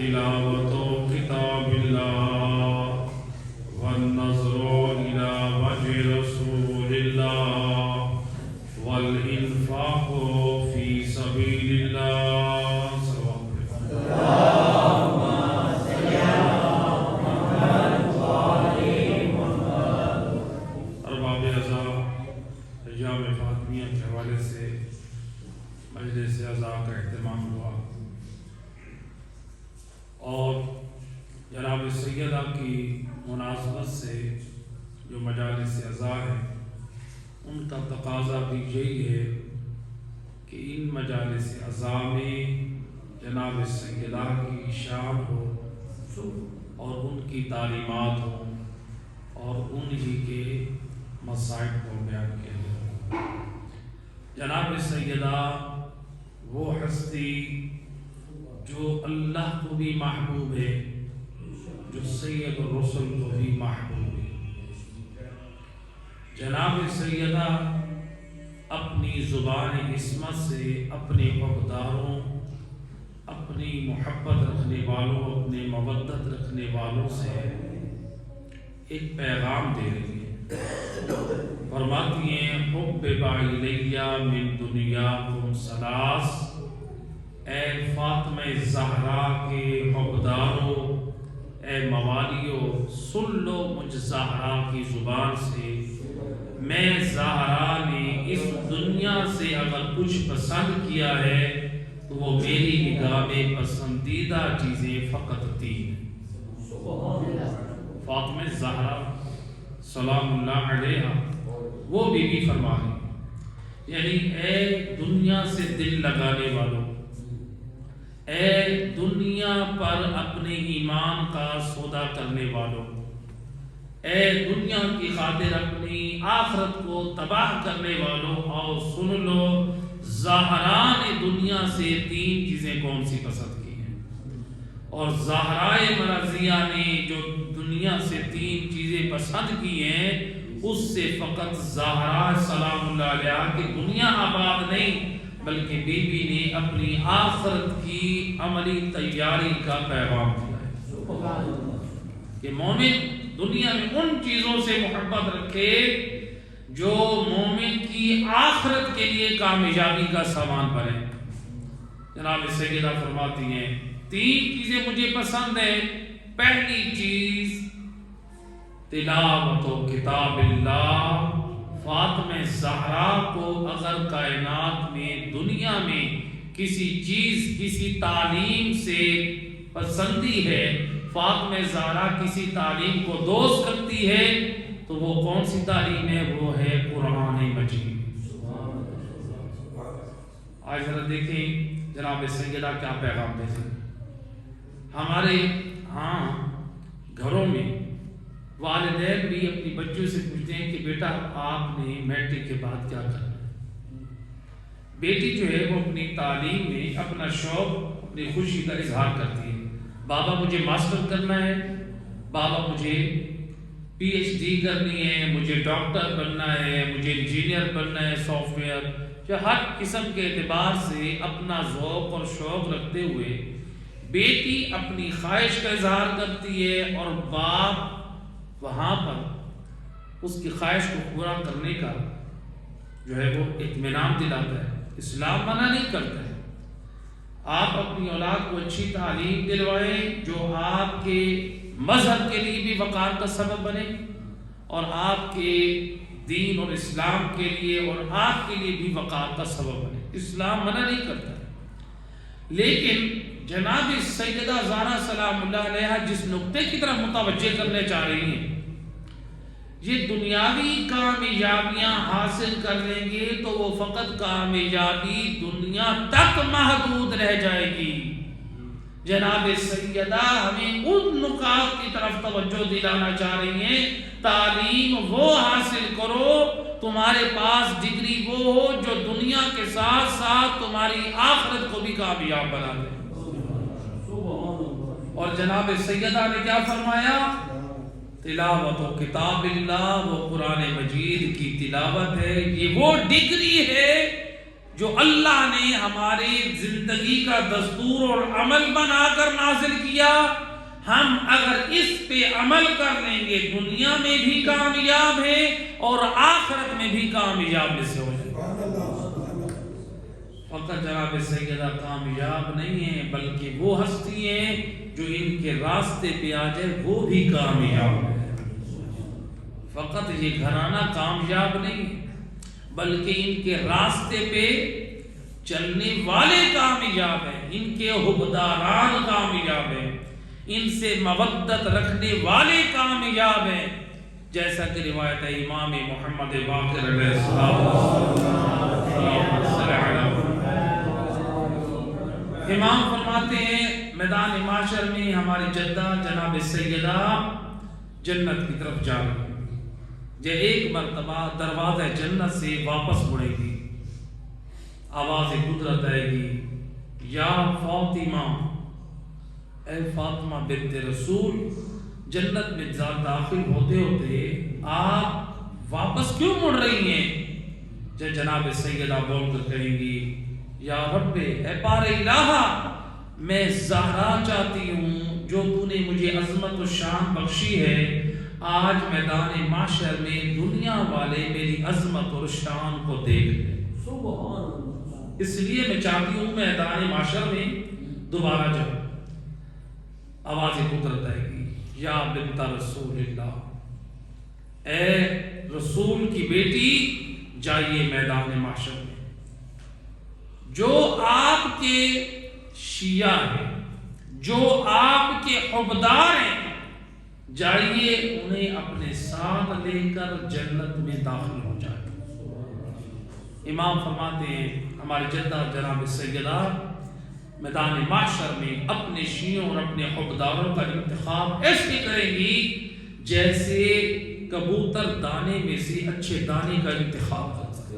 تلاوت کتاب اللہ والنظر إلى وجه رسول الله والإنفاق في سبيل الله. ارباب عزا ایام فاطمیہ کے حوالے سے مجلس عزا کا اہتمام ہوا اور جناب سیدہ کی مناسبت سے جو مجالس عزا ہیں ان کا تقاضا بھی یہی ہے کہ ان مجالس عزا میں جناب سیدہ کی شان ہو اور ان کی تعلیمات ہوں اور انہی کے مصائب کو بیان کیا جائے. جناب سیدہ وہ ہستی جو اللہ کو بھی محبوب ہے، جو سید الرسل کو بھی محبوب ہے. جناب سیدہ اپنی زبان عصمت سے اپنے عہدیداروں، اپنی محبت رکھنے والوں، اپنے مودت رکھنے والوں سے ایک پیغام دے رہی ہے. فرماتی ہیں حبب الیہ من دنیاکم ثلاث، اے فاطمہ زہرا کے حبداروں، اے موالیو، سن لو مجھ زہرا کی زبان سے. میں زہرا نے اس دنیا سے اگر کچھ پسند کیا ہے تو وہ میری نگاہ میں پسندیدہ چیزیں فقط تین. فاطمہ زہرا سلام اللہ علیہ وہ بی بی فرما رہی، یعنی اے دنیا سے دل لگانے والوں، اے دنیا پر اپنے ایمان کا سودا کرنے والوں، اے دنیا کی خاطر اپنی آخرت کو تباہ کرنے والوں، آؤ سن لو زہرا نے دنیا سے تین چیزیں کون سی پسند کی ہیں. اور زہرائے مرضیہ نے جو دنیا سے تین چیزیں پسند کی ہیں اس سے فقط زہرا سلام اللہ علیہ کی دنیا آباد نہیں بلکہ بی بی نے اپنی آخرت کی عملی تیاری کا پیغام دیا ہے کہ مومن دنیا میں ان چیزوں سے محبت رکھے جو مومن کی آخرت کے لیے کامیابی کا سامان بنے. جناب سیدہ فرماتی ہیں تین چیزیں مجھے پسند ہیں. پہلی چیز تلاوت و کتاب اللہ. فاطمہ زہرا کو اگر کائنات میں دنیا میں کسی چیز کسی تعلیم سے پسندی ہے، فاطمہ زہرا کسی تعلیم کو دوست کرتی ہے تو وہ کون سی تعلیم ہے؟ وہ ہے قرآن مجید. آج ذرا دیکھیں جناب سیدہ کیا پیغام دیتے ہیں. ہمارے گھروں میں والدین بھی اپنی بچوں سے پوچھتے ہیں کہ بیٹا آپ نے میٹرک کے بعد کیا کرنا ہے. بیٹی جو ہے وہ اپنی تعلیم میں اپنا شوق، اپنی خوشی کا اظہار کرتی ہے. بابا مجھے ماسٹر کرنا ہے، بابا مجھے پی ایچ ڈی کرنی ہے، مجھے ڈاکٹر بننا ہے، مجھے انجینئر بننا ہے، سافٹ ویئر. جو ہر قسم کے اعتبار سے اپنا ذوق اور شوق رکھتے ہوئے بیٹی اپنی خواہش کا اظہار کرتی ہے اور باپ وہاں پر اس کی خواہش کو پورا کرنے کا جو ہے وہ اطمینان دلاتا ہے. اسلام منع نہیں کرتا ہے. آپ اپنی اولاد کو اچھی تعلیم دلوائیں جو آپ کے مذہب کے لیے بھی وقار کا سبب بنے اور آپ کے دین اور اسلام کے لیے اور آپ کے لیے بھی وقار کا سبب بنے. اسلام منع نہیں کرتا ہے. لیکن جناب سیدہ زہرا سلام اللہ علیہ جس نقطے کی طرف متوجہ کرنے چاہ رہی ہیں، یہ دنیاوی کامیابیاں حاصل کر لیں گے تو وہ فقط کامیابی دنیا تک محدود رہ جائے گی. جناب سیدہ ہمیں ان نکات کی طرف توجہ دلانا چاہ رہی ہیں. تعلیم وہ حاصل کرو، تمہارے پاس ڈگری وہ ہو جو دنیا کے ساتھ ساتھ تمہاری آخرت کو بھی کامیاب بنا دے. اور جناب سیدہ نے کیا فرمایا؟ تلاوت و کتاب اللہ، وہ قرآن مجید کی تلاوت ہے. یہ وہ ڈگری ہے جو اللہ نے ہماری زندگی کا دستور اور عمل بنا کر نازل کیا، ہم اگر اس پہ عمل کر لیں گے دنیا میں بھی کامیاب ہیں اور آخرت میں بھی کامیاب میں سے ہو جائیں گے۔ فقط جناب سیدہ کامیاب نہیں ہیں بلکہ وہ ہستی ہیں جو ان کے راستے پہ آ جائے وہ بھی کامیاب ہے۔ فقط یہ گھرانہ کامیاب نہیں بلکہ ان کے راستے پہ چلنے والے کامیاب ہیں، ان کے حبداران کامیاب ہیں، ان سے مودت رکھنے والے کامیاب ہیں، جیسا کہ روایت ہے امام محمد باقر علیہ السلام۔ امام فرماتے ہیں میدان معاشر میں ہماری جدہ جناب سیدہ جنت کی طرف جا رہی ہے، جو ایک مرتبہ دروازہ جنت سے واپس مڑے گی، آواز قدرت آئے گی، یا فاطمہ، اے فاطمہ بنت رسول، جنت میں داخل ہوتے ہوتے آپ واپس کیوں مڑ رہی ہیں؟ جناب سیدہ بول کر کہیں گی، یا رب اے پار الہا، میں زہرا چاہتی ہوں جو تو نے مجھے عظمت و شان بخشی ہے، آج میدان معاشر میں دنیا والے میری عظمت اور شان کو دیکھ لیں، اس لیے میں چاہتی ہوں میدان معاشر میں دوبارہ جاؤں۔ آواز قدرت آئے گی، یا بنت رسول اللہ، اے رسول کی بیٹی جائیے میدان معاشر میں، جو آپ کے شیعہ ہیں، جو آپ کے حبدار ہیں، جائیے انہیں اپنے ساتھ لے کر جنت میں داخل ہو جائے۔ امام فرماتے ہیں ہماری جدہ جناب سیدہ میدان معاشر میں اپنے شیعوں اور اپنے حبداروں کا انتخاب ایسے کریں گی جیسے کبوتر دانے میں سے اچھے دانے کا انتخاب کرتا ہے۔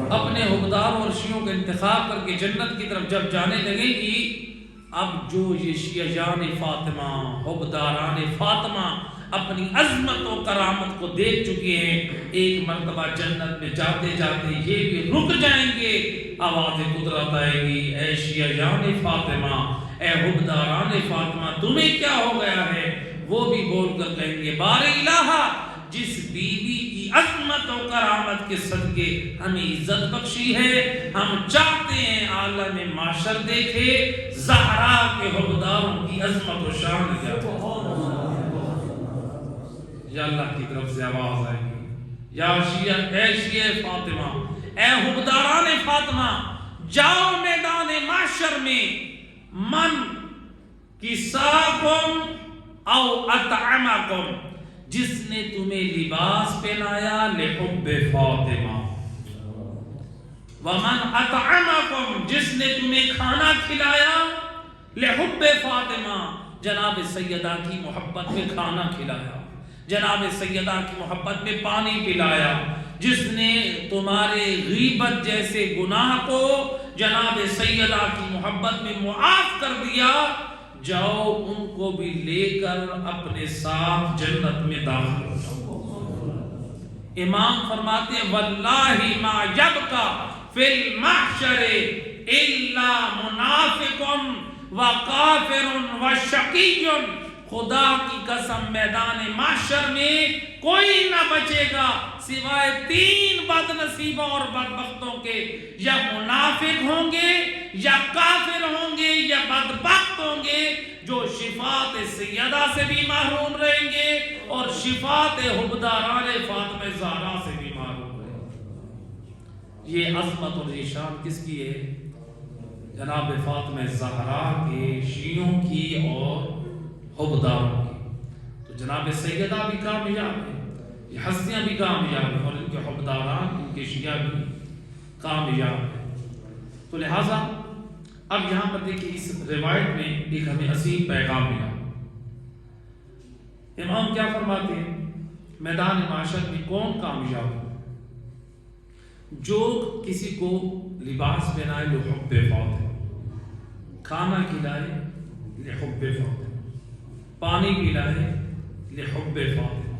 اپنے حبداروں اور شیعوں کا انتخاب کر کے جنت کی طرف جب جانے لگے گی، اب جو یہ شیعان فاطمہ، حبداران فاطمہ اپنی عظمت و کرامت کو دیکھ چکے ہیں، ایک مرتبہ جنت میں جاتے جاتے یہ بھی رک جائیں گے، آواز قدرت آئے گی، اے شیعان فاطمہ، اے حبداران فاطمہ، تمہیں کیا ہو گیا ہے؟ وہ بھی بول کر کہیں گے، بار الہا، جس بیوی کی عظمت و کرامت کے صدقے ہمیں عزت بخشی ہے، ہم چاہتے ہیں عالم معاشر دیکھے زہرا کے حبداروں کی عظمت و شان کیا ہے۔ یا اللہ کی طرف سے آواز آئے گی، یا شیعہ، اے شیعہ فاطمہ، اے حبداران فاطمہ، جاؤ میدان معاشر میں، من کساکم او اطعمکم، جس نے تمہیں لباس پہنایا لحب فاطمہ، ومن اطعمکم، جس نے تمہیں کھانا کھلایا لحب فاطمہ، جناب سیدہ کی محبت میں کھانا کھلایا، جناب سیدہ کی محبت میں پانی پلایا، جس نے تمہارے غیبت جیسے گناہ کو جناب سیدہ کی محبت میں معاف کر دیا، جاؤ ان کو بھی لے کر اپنے ساتھ جنت میں داخل ہو جاؤ۔ امام فرماتے ہیں واللہ ما یبقى فی المحشر الا منافق وکافر وشقی، خدا کی قسم میدان معاشر میں کوئی نہ بچے گا سوائے تین بد نصیبوں اور بدبختوں کے، یا منافق ہوں گے، یا کافر ہوں گے، یا بدبخت ہوں گے، جو شفاعت سیدہ سے بھی محروم رہیں گے اور شفاعت حبداران فاطمہ زہرا سے بھی محروم رہیں گے۔ یہ عظمت اور یہ شان کس کی ہے؟ جناب فاطمہ زہرا کے، شیعوں کی اور حبداروں کی۔ تو جناب سیدہ بھی کامیاب ہے، یہ ہستیاں بھی کامیاب ہیں، اور ان کے حبداران، ان کے شیعہ بھی کامیاب ہیں۔ تو لہٰذا اب یہاں پر دیکھیں اس روایت میں ایک ہمیں عظیم پیغام ملا۔ امام کیا فرماتے ہیں؟ میدان معاشر میں کون کامیاب ہو؟ جو کسی کو لباس پہنائے لحب فاطمہ، کھانا کھلائے لحب فاطمہ، پانی پلائے لحب فاطمہ،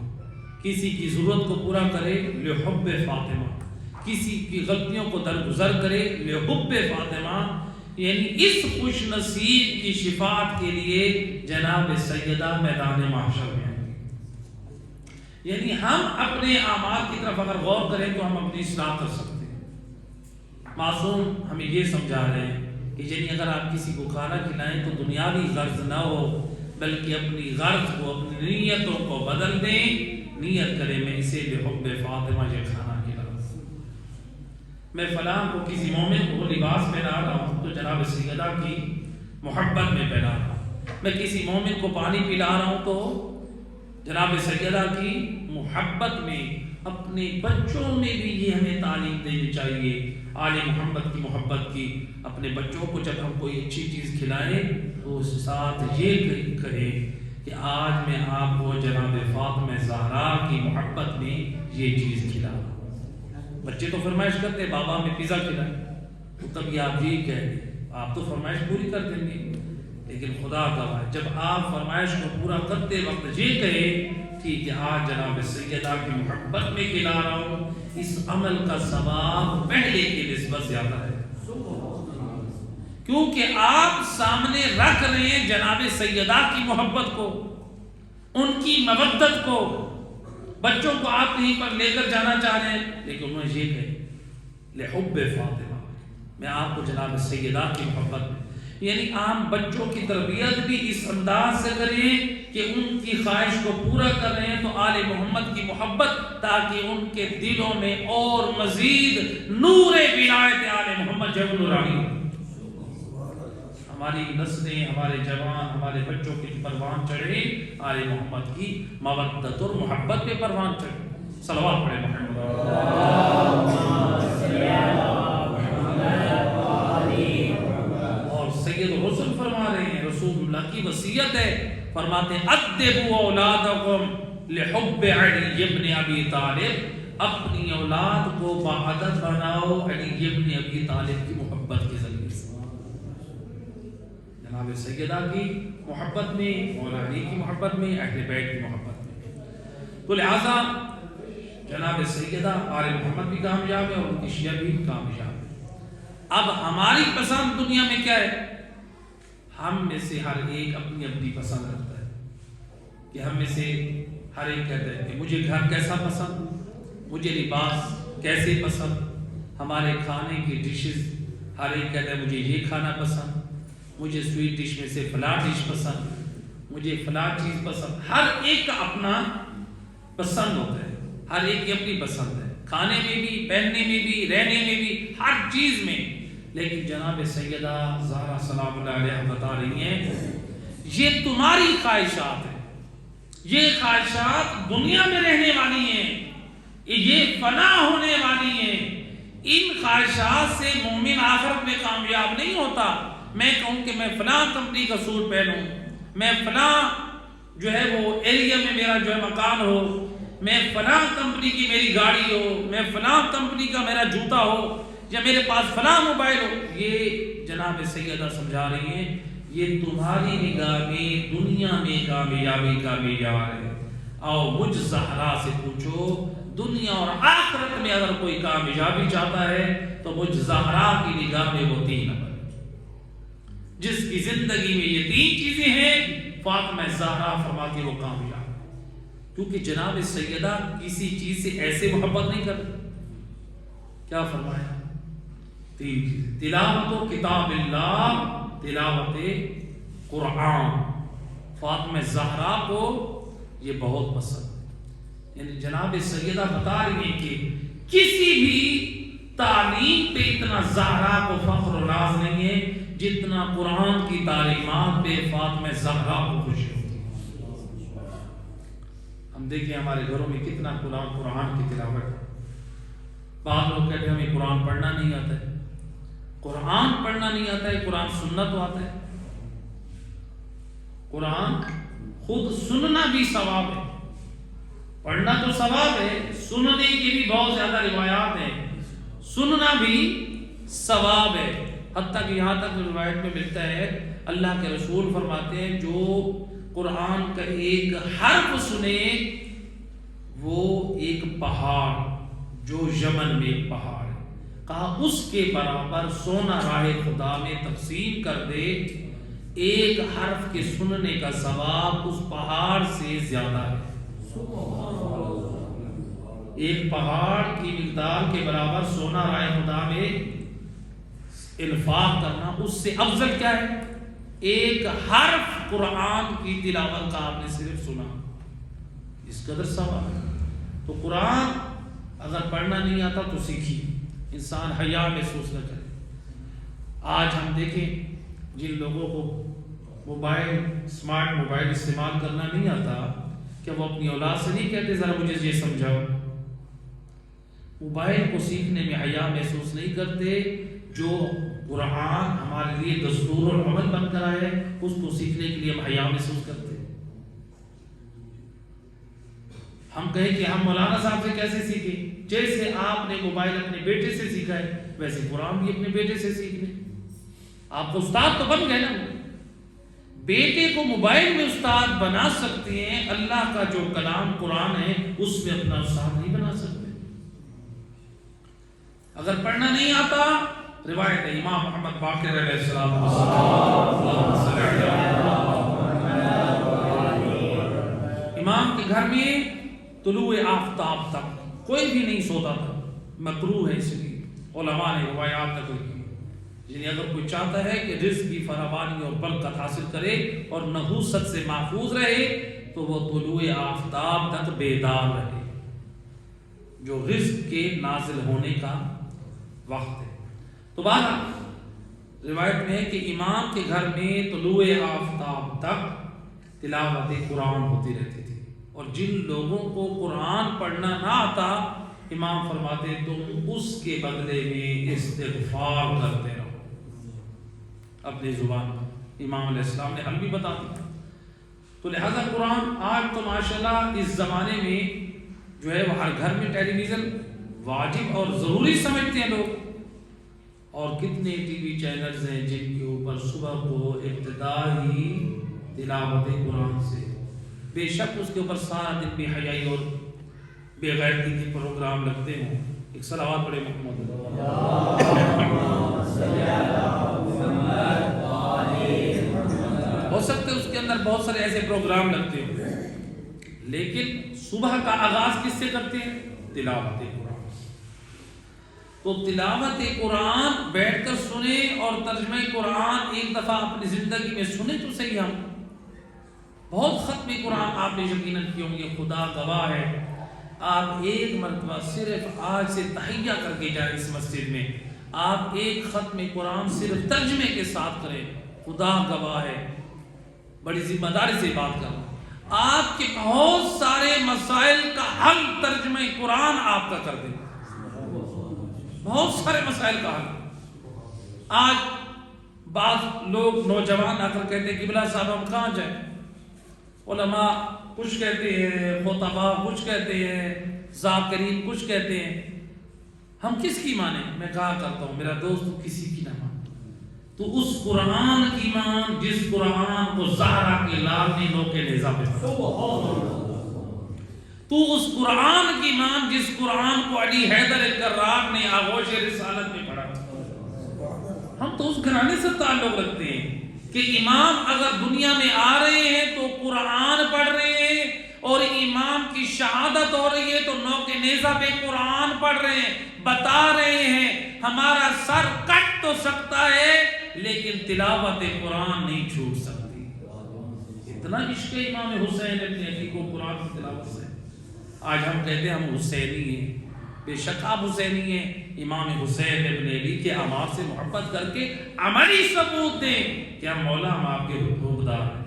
کسی کی ضرورت کو پورا کرے لحب فاطمہ، کسی کی غلطیوں کو درگزر کرے لحب فاطمہ، یعنی اس خوش نصیب کی شفاعت کے لیے جناب سیدہ میدان محشر میں آئیں گے۔ یعنی ہم اپنے اعمال کی طرف اگر غور کریں تو ہم اپنی اصلاح کر سکتے ہیں۔ معصوم ہمیں یہ سمجھا رہے ہیں کہ یعنی اگر آپ کسی کو کھانا کھلائیں تو دنیاوی غرض نہ ہو، بلکہ اپنی غرض کو، اپنی نیتوں کو بدل دیں، نیت کریں میں اسے لحب فاطمہ یہ کھانا کھلا، میں فلاں کو کسی مومن کو لباس پہنا رہا ہوں تو جناب سیدہ کی محبت میں پہنا رہا ہوں، میں کسی مومن کو پانی پلا رہا ہوں تو جناب سیدہ کی محبت میں، اپنے بچوں میں بھی یہ ہمیں تعلیم دینی چاہیے آل محمد کی محبت کی۔ اپنے بچوں کو جب ہم کوئی اچھی چیز کھلائیں تو اس ساتھ یہ کہیں کہ آج میں آپ کو جناب فاطمہ زہرا کی محبت میں یہ چیز کھلا رہا ہوں۔ بچے تو فرمائش کرتے ہیں بابا ہمیں پیزا کھلائیں، تو تب یہ آپ یہی کہہ دیں، آپ تو فرمائش پوری کر دیں گے، لیکن خدا گواہ ہے جب آپ فرمائش کو پورا کرتے وقت یہ کہیں ٹھیک ہے آج جناب سیدہ کی محبت میں کھلا رہا ہوں، اس عمل کا ثواب پہلے کی نسبت زیادہ ہے، کیونکہ آپ سامنے رکھ رہے ہیں جناب سیدہ کی محبت کو، ان کی مودت کو۔ بچوں کو آپ کہیں پر لے کر جانا چاہ رہے ہیں لیکن انہوں نے یہ کہے لحب فاطمہ، میں آپ کو جناب سیدہ کی محبت میں، یعنی عام بچوں کی تربیت بھی اس انداز سے کریں کہ ان کی خواہش کو پورا کر رہے ہیں تو آل محمد کی محبت، تاکہ ان کے دلوں میں اور مزید نور ولایت آل محمد جب نورانی ہو، ہماری نسلیں، ہمارے جوان، ہمارے بچوں کی پروان چڑھے آل محمد کی مودت اور محبت پہ پروان چڑھے۔ صلوات پڑھے محمد اور سید الرسل فرما رہے ہیں، رسول اللہ کی وصیت ہے، فرماتے ہیں ادبوا اولادکم لحب علی ابن ابی طالب، اپنی اولاد کو باعدد بناؤ علی ابن ابی طالب کی محبت کے ذریعے سے، جناب سیدہ کی محبت میں، مولا علی کی محبت میں، اہل بیت کی محبت میں۔ تو لہذا جناب سیدہ آل محمد بھی کامیاب ہے اور ان کی شیعہ بھی کامیاب ہے۔ اب ہماری پسند دنیا میں کیا ہے؟ ہم میں سے ہر ایک اپنی اپنی پسند رکھتا ہے، کہ ہم میں سے ہر ایک کہتا ہے کہ مجھے گھر کیسا پسند، مجھے لباس کیسے پسند، ہمارے کھانے کی ڈشز، ہر ایک کہتا ہے مجھے یہ کھانا پسند، مجھے سویٹ ڈش میں سے فلاں ڈش پسند، مجھے فلاں چیز پسند۔ ہر ایک کا اپنا پسند ہوتا ہے، ہر ایک کی اپنی پسند ہے، کھانے میں بھی، پہننے میں بھی، رہنے میں بھی، ہر چیز میں۔ لیکن جناب سیدہ زہرا سلام اللہ علیہ بتا رہی ہیں یہ تمہاری خواہشات ہیں، یہ خواہشات دنیا میں رہنے والی ہیں، یہ فنا ہونے والی ہیں، ان خواہشات سے مومن آخرت میں کامیاب نہیں ہوتا۔ میں کہوں کہ میں فلاں کمپنی کا سوٹ پہنوں، میں فلاں جو ہے وہ ایریا میں میرا جو ہے مکان ہو، میں فلاں کمپنی کی میری گاڑی ہو، میں فلاں کمپنی کا میرا جوتا ہو، یا میرے پاس فلاں موبائل ہو، یہ جناب سیدہ سمجھا رہی ہیں یہ تمہاری نگاہ میں دنیا میں کامیابی کا معیار ہے۔ آؤ مجھ زہرا سے پوچھو دنیا اور آخرت میں اگر کوئی کامیابی چاہتا ہے تو مجھ زہرا کی نگاہ میں وہ 3 نمبر، جس کی زندگی میں یہ 3 چیزیں ہیں فاطمہ زہرا فرماتی وہ کامیاب، کیونکہ جناب سیدہ کسی چیز سے ایسے محبت نہیں کرتی۔ کیا فرمایا؟ 3 چیزیں، تلاوت کتاب اللہ، تلاوت قرآن۔ فاطمہ زہرا کو یہ بہت پسند ہے، یعنی جناب سیدہ بتا رہی ہیں کہ کسی بھی تعلیم پہ اتنا زہرا کو فخر و ناز نہیں ہے جتنا قرآن کی تعلیمات پہ فاطمہ زہرا کو خوشی ہوتی ہے۔ ہم دیکھیں ہمارے گھروں میں کتنا قرآن کی تلاوت ہے۔ بعض لوگ کہتے ہیں ہمیں قرآن پڑھنا نہیں آتا ہے، قرآن پڑھنا نہیں آتا ہے، قرآن سننا تو آتا ہے۔ قرآن خود سننا بھی ثواب ہے، پڑھنا تو ثواب ہے، سننے کی بھی بہت زیادہ روایات ہیں، سننا بھی ثواب ہے۔ حتیٰ کہ یہاں تک روایت میں ملتا ہے اللہ کے رسول فرماتے ہیں جو قرآن کا ایک حرف سنے وہ ایک پہاڑ جو یمن میں ایک پہاڑ ہے، کہا اس کے برابر سونا راہ خدا میں تقسیم کر دے، ایک حرف کے سننے کا ثواب اس پہاڑ سے زیادہ ہے۔ ایک پہاڑ کی مقدار کے برابر سونا راہ خدا میں انفاق کرنا اس سے افضل کیا ہے؟ ایک حرف قرآن کی تلاوت کا آپ نے صرف سنا، اس قدر ثواب ہے۔ تو قرآن اگر پڑھنا نہیں آتا تو سیکھیے، انسان حیا محسوس نہ کرے۔ آج ہم دیکھیں جن لوگوں کو موبائل، اسمارٹ موبائل استعمال کرنا نہیں آتا، کیا وہ اپنی اولاد سے نہیں کہتے ذرا مجھے یہ سمجھاؤ؟ موبائل کو سیکھنے میں حیا محسوس نہیں کرتے۔ جو قرآن ہمارے لیے دستور اور عمل بن کر آئے اس کو سیکھنے کے لیے ہم حیا محسوس کرتے ہیں۔ ہم کہیں کہ ہم مولانا صاحب سے کیسے سیکھیں؟ جیسے آپ نے موبائل اپنے بیٹے سے سیکھا ہے ویسے قرآن بھی اپنے بیٹے سے سیکھ لیں۔ آپ کو استاد تو بن گئے نا، بیٹے کو موبائل میں استاد بنا سکتے ہیں، اللہ کا جو کلام قرآن ہے اس میں اپنا استاد نہیں بنا سکتے۔ اگر پڑھنا نہیں آتا، روایت ہے امام محمد باقر علیہ السلام، امام کے گھر میں طلوع آفتاب تک کوئی بھی نہیں سوتا تھا، مکروہ ہے اس لیے علماء نے روایات نقل کی، یعنی اگر کوئی چاہتا ہے کہ رزق کی فراوانی اور برکت حاصل کرے اور نحوست سے محفوظ رہے تو وہ طلوع آفتاب تک بیدار رہے، جو رزق کے نازل ہونے کا وقت ہے۔ تو بہرحال روایت میں ہے کہ امام کے گھر میں طلوع آفتاب تک تلاوت قرآن ہوتی رہتی تھی، اور جن لوگوں کو قرآن پڑھنا نہ آتا امام فرماتے تم اس کے بدلے میں استغفار کرتے رہو اپنی زبان پر۔ امام علیہ السلام نے حل بھی بتا دیا۔ تو لہذا قرآن آج تو ماشاءاللہ اس زمانے میں جو ہے وہ ہر گھر میں ٹیلی ویژن واجب اور ضروری سمجھتے ہیں لوگ، اور کتنے ٹی وی چینلز ہیں جن کے اوپر صبح کو ابتدائی تلاوت قرآن سے، بے شک اس کے اوپر سارا دن بے حیائی اور بے غیرتی کے پروگرام لگتے ہیں۔ ایک صلوات پڑھے محمد ہو سکتے اس کے اندر بہت سارے ایسے پروگرام لگتے ہیں، لیکن صبح کا آغاز کس سے کرتے ہیں؟ تلاوت قرآن۔ تو تلاوت قرآن بیٹھ کر سنیں اور ترجمہ قرآن ایک دفعہ اپنی زندگی میں سنیں تو صحیح۔ ہم بہت ختم قرآن آپ نے یقیناً کیے ہوں گے، خدا گواہ ہے آپ ایک مرتبہ صرف آج سے تحیہ کر کے جائیں اس مسجد میں، آپ ایک ختم قرآن صرف ترجمے کے ساتھ کریں، خدا گواہ ہے، بڑی ذمہ داری سے بات کر رہا ہوں، آپ کے بہت سارے مسائل کا حل ترجمہ قرآن آپ کا کر دیں، بہت سارے مسائل کا حل۔ آج بعض لوگ نوجوان آ کر کہتے ہیں قبلہ صاحب ہم کہاں جائیں؟ علماء کچھ کہتے ہیں، خطباء کچھ کہتے ہیں، ذاکرین کچھ کہتے ہیں، ہم کس کی مانیں؟ میں کہا کرتا ہوں میرا دوست تو کسی کی نہ مان، تو اس قرآن کی مان جس قرآن کو زہرا کے لال نے نوکے نیزہ پہ پڑھا، تو اس قرآن کی مان جس قرآن کو علی حیدر کرار نے آغوش رسالت میں پڑھا۔ ہم تو اس گھرانے سے تعلق رکھتے ہیں کہ امام اگر دنیا میں آ رہے ہیں تو قرآن پڑھ رہے ہیں، اور امام کی شہادت ہو رہی ہے تو نوکے نیزہ پہ قرآن پڑھ رہے ہیں، بتا رہے ہیں ہمارا سر کٹ تو سکتا ہے لیکن تلاوت قرآن نہیں چھوٹ سکتی۔ اتنا عشق امام حسین ابن علی کو قرآن کی تلاوت سے۔ آج ہم کہتے ہیں ہم حسینی ہیں، بے شک آپ حسینی ہیں، امام حسین ابن علی کے اعمال سے محبت کر کے عملی ثبوت دیں کہ ہم مولا ہم آپ کے حکمدار ہیں،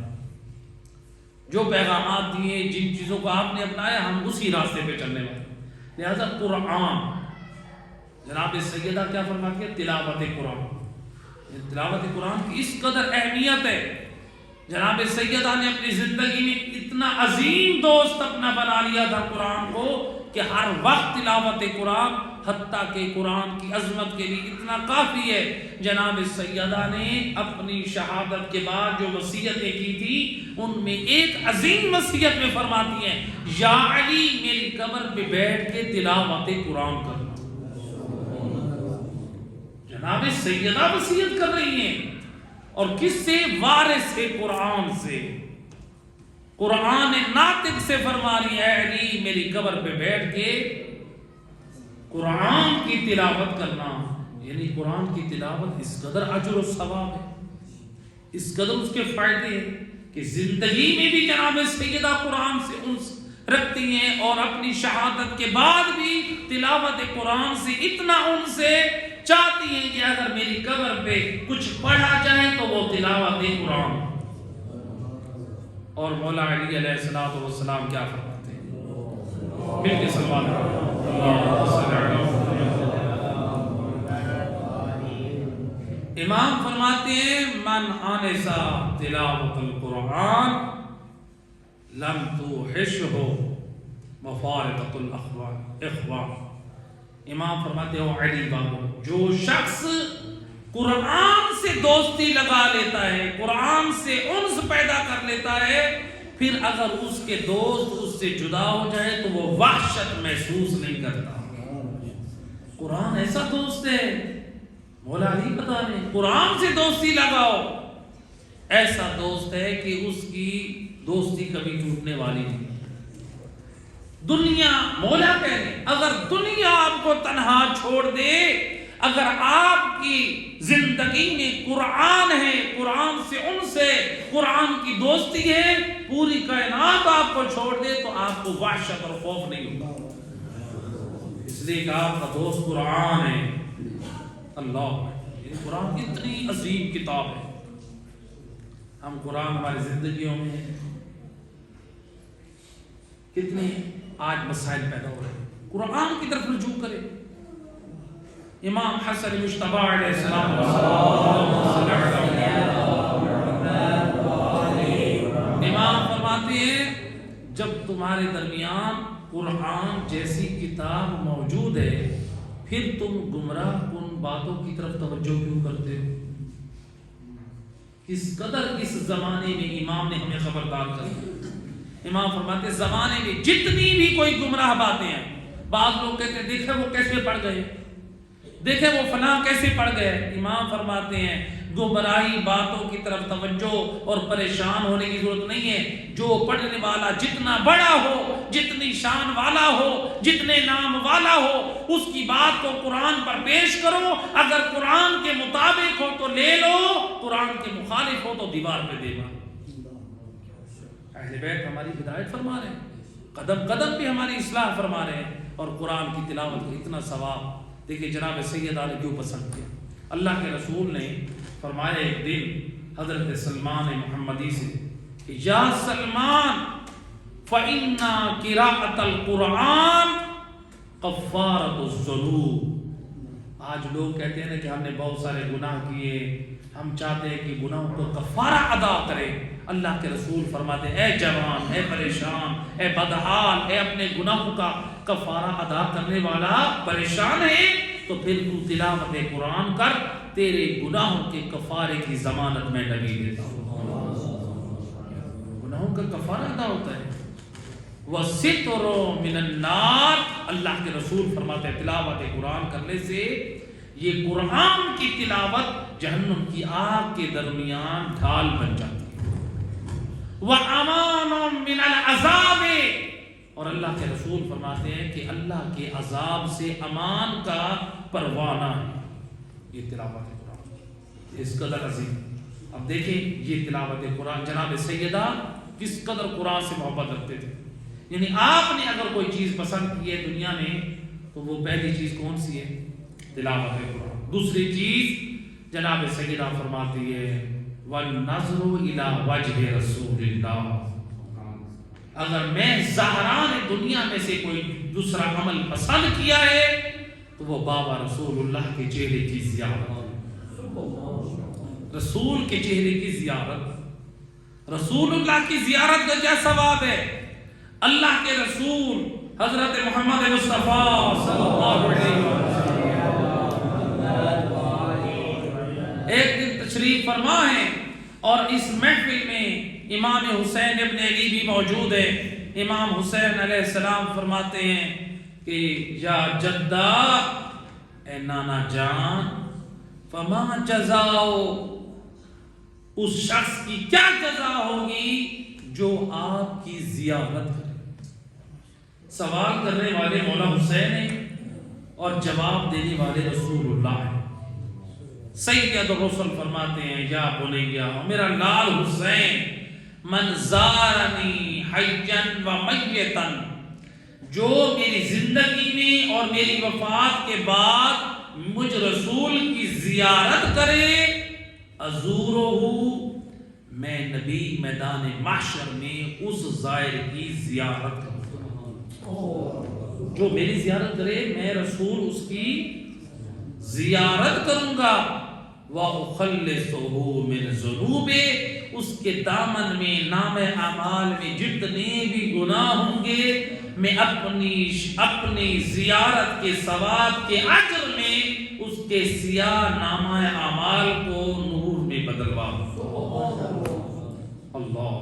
جو پیغامات دیے جن چیزوں کو آپ نے اپنایا ہم اسی راستے پہ چلنے والے۔ لہذا قرآن جناب سیدہ کیا فرماتی ہے؟ تلاوت قرآن، تلاوت قرآن کی اس قدر اہمیت ہے، جناب سیدہ نے اپنی زندگی میں اتنا عظیم دوست اپنا بنا لیا تھا قرآن کو کہ ہر وقت تلاوت قرآن، حتیٰ کہ قرآن کی عظمت کے لیے اتنا کافی ہے، جناب سیدہ نے اپنی شہادت کے بعد جو وصیتیں کی تھی ان میں ایک عظیم وصیت میں فرماتی ہیں، یا علی میری قبر پہ بیٹھ کے تلاوت قرآن کرنا۔ جناب سیدہ وصیت کر رہی ہیں، اور کس سے؟ وارث قرآن سے، قرآن ناطق سے فرما رہی ہے، علی میری قبر پہ بیٹھ کے قرآن کی تلاوت کرنا۔ یعنی قرآن کی تلاوت اس قدر اجر و ثواب ہے، اس قدر اس کے فائدے ہیں کہ زندگی میں بھی جناب سیدہ قرآن سے انس رکھتی ہیں، اور اپنی شہادت کے بعد بھی تلاوت قرآن سے اتنا انس سے چاہتی ہیں کہ اگر میری قبر پہ کچھ پڑھا جائے تو وہ تلاوت قرآن۔ اور مولا علی علیہ السلام کیا فرماتے ہیں؟ مل کے سلوات امام فرماتے ہیں، من آنسا تلاوت القرآن لم توحشہ مفارقۃ الاخوان۔ امام فرماتے ہو علی بابو، جو شخص قرآن سے دوستی لگا لیتا ہے، قرآن سے انس پیدا کر لیتا ہے، پھر اگر اس کے دوست اس سے جدا ہو جائے تو وہ وحشت محسوس نہیں کرتا۔ قرآن ایسا دوست ہے، مولا علی بتا رہے ہیں، قرآن سے دوستی لگاؤ، ایسا دوست ہے کہ اس کی دوستی کبھی ٹوٹنے والی نہیں۔ دنیا، مولا کہہ رہے ہیں، اگر دنیا آپ کو تنہا چھوڑ دے، اگر آپ کی زندگی میں قرآن ہے، قرآن سے انس ہے، قرآن کی دوستی ہے، پوری کائنات آپ کو چھوڑ دے تو آپ کو وحشت اور خوف نہیں ہوگا، اس لیے کہ آپ کا دوست قرآن ہے۔ اللہ، یہ قرآن اتنی عظیم کتاب ہے، ہم قرآن ہماری زندگیوں میں کتنے آج مسائل پیدا ہو رہے ہیں، قرآن کی طرف رجوع کریں۔ امام حسن مجتبی علیہ السلام امام فرماتے ہیں، جب تمہارے درمیان قرآن جیسی کتاب موجود ہے پھر تم گمراہ کن باتوں کی طرف توجہ کیوں کرتے ہو؟ کس قدر اس زمانے میں امام نے ہمیں خبردار کر۔ امام فرماتے ہیں زمانے میں جتنی بھی کوئی گمراہ باتیں ہیں، بعض لوگ کہتے ہیں دیکھیں وہ کیسے پڑھ گئے، دیکھیں وہ فلاں کیسے پڑھ گئے۔ امام فرماتے ہیں گمراہی باتوں کی طرف توجہ اور پریشان ہونے کی ضرورت نہیں ہے۔ جو پڑھنے والا جتنا بڑا ہو، جتنی شان والا ہو، جتنے نام والا ہو، اس کی بات کو قرآن پر پیش کرو، اگر قرآن کے مطابق ہو تو لے لو، قرآن کے مخالف ہو تو دیوار پہ دے گا۔ اہل بیت ہماری ہدایت فرما رہے ہیں، قدم قدم پہ ہماری اصلاح فرما رہے ہیں، اور قرآن کی تلاوت کا اتنا ثواب۔ دیکھیں جناب سیدہ نے کیوں پسند کیا، اللہ کے رسول نے فرمایا ایک دن حضرت سلمان محمدی سے، یا سلمان فَإِنَّا قِرَاءَةَ الْقُرْآنِ کفارۃ الذنوب۔ آج لوگ کہتے ہیں کہ ہم نے بہت سارے گناہ کیے، ہم چاہتے ہیں کہ گناہوں کو کفارہ ادا کریں۔ اللہ کے رسول فرماتے ہیں اے جوان، اے پریشان، اے بدحال، اے اپنے گناہوں کا کفارہ ادا کرنے والا پریشان ہے تو پھر تو تلاوت قرآن کر، تیرے گناہوں کے کفارے کی ضمانت میں نبی دیتا ہوں۔ گناہوں کا کفارہ ادا ہوتا ہے۔ وَسِتْرُ مِنَ النَّارِ، اللہ کے رسول فرماتے ہیں تلاوت قرآن کرنے سے، یہ قرآن کی تلاوت جہنم کی آگ کے درمیان ڈھال بن جاتی ہے۔ وَأَمَانٌ مِنَ الْعَذَابِ، اور اللہ کے رسول فرماتے ہیں کہ اللہ کے عذاب سے امان کا پروانہ ہے یہ تلاوت قرآن، اس قدر عظیم۔ اب دیکھیں یہ تلاوت قرآن، جناب سیدہ کس قدر قرآن سے محبت رکھتے تھے۔ یعنی آپ نے اگر کوئی چیز پسند کی ہے دنیا میں تو وہ پہلی چیز کون سی ہے؟ تلاوت قرآن۔ دوسری چیز جناب سیدہ فرماتی ہے وَالنَّظْرُ إِلَى وَجْهِ رَسُولِ اللَّهِ، اگر میں زہران دنیا میں سے کوئی دوسرا عمل پسند کیا ہے تو وہ بابا رسول اللہ کے چہرے کی زیارت، رسول کے چہرے کی زیارت۔ رسول اللہ کی زیارت کا کیا ثواب ہے؟ اللہ کے رسول حضرت محمد مصطفیٰ صلی اللہ علیہ وسلم ایک دن تشریف فرما ہے اور اس محفل میں امام حسین ابن علی بھی موجود ہے. امام حسین علیہ السلام فرماتے ہیں کہ یا جدہ، اے نانا جان، فما جزاؤ، اس شخص کی کیا جزا ہوگی جو آپ کی زیارت کرے. سوال کرنے والے مولا حسین ہیں اور جواب دینے والے رسول اللہ ہیں. سید الرسل فرماتے ہیں یا بنیا، میرا لال حسین، من زارنی حیًا و میتًا، جو میری زندگی میں اور میری وفات کے بعد مجھ رسول کی زیارت کرے، ازورہ، میں نبی میدان محشر میں اس زائر کی زیارت کروں. جو میری زیارت کرے میں رسول اس کی زیارت کروں گا. وَأُخَلِّصُهُ مِنْ ذُنُوبِهِ، اس کے دامن میں نام اعمال میں جتنے بھی گناہ ہوں گے میں اپنی زیارت کے ثواب کے اجر میں اس کے سیاہ نامہ اعمال کو نور میں بدلواؤں. اللہ،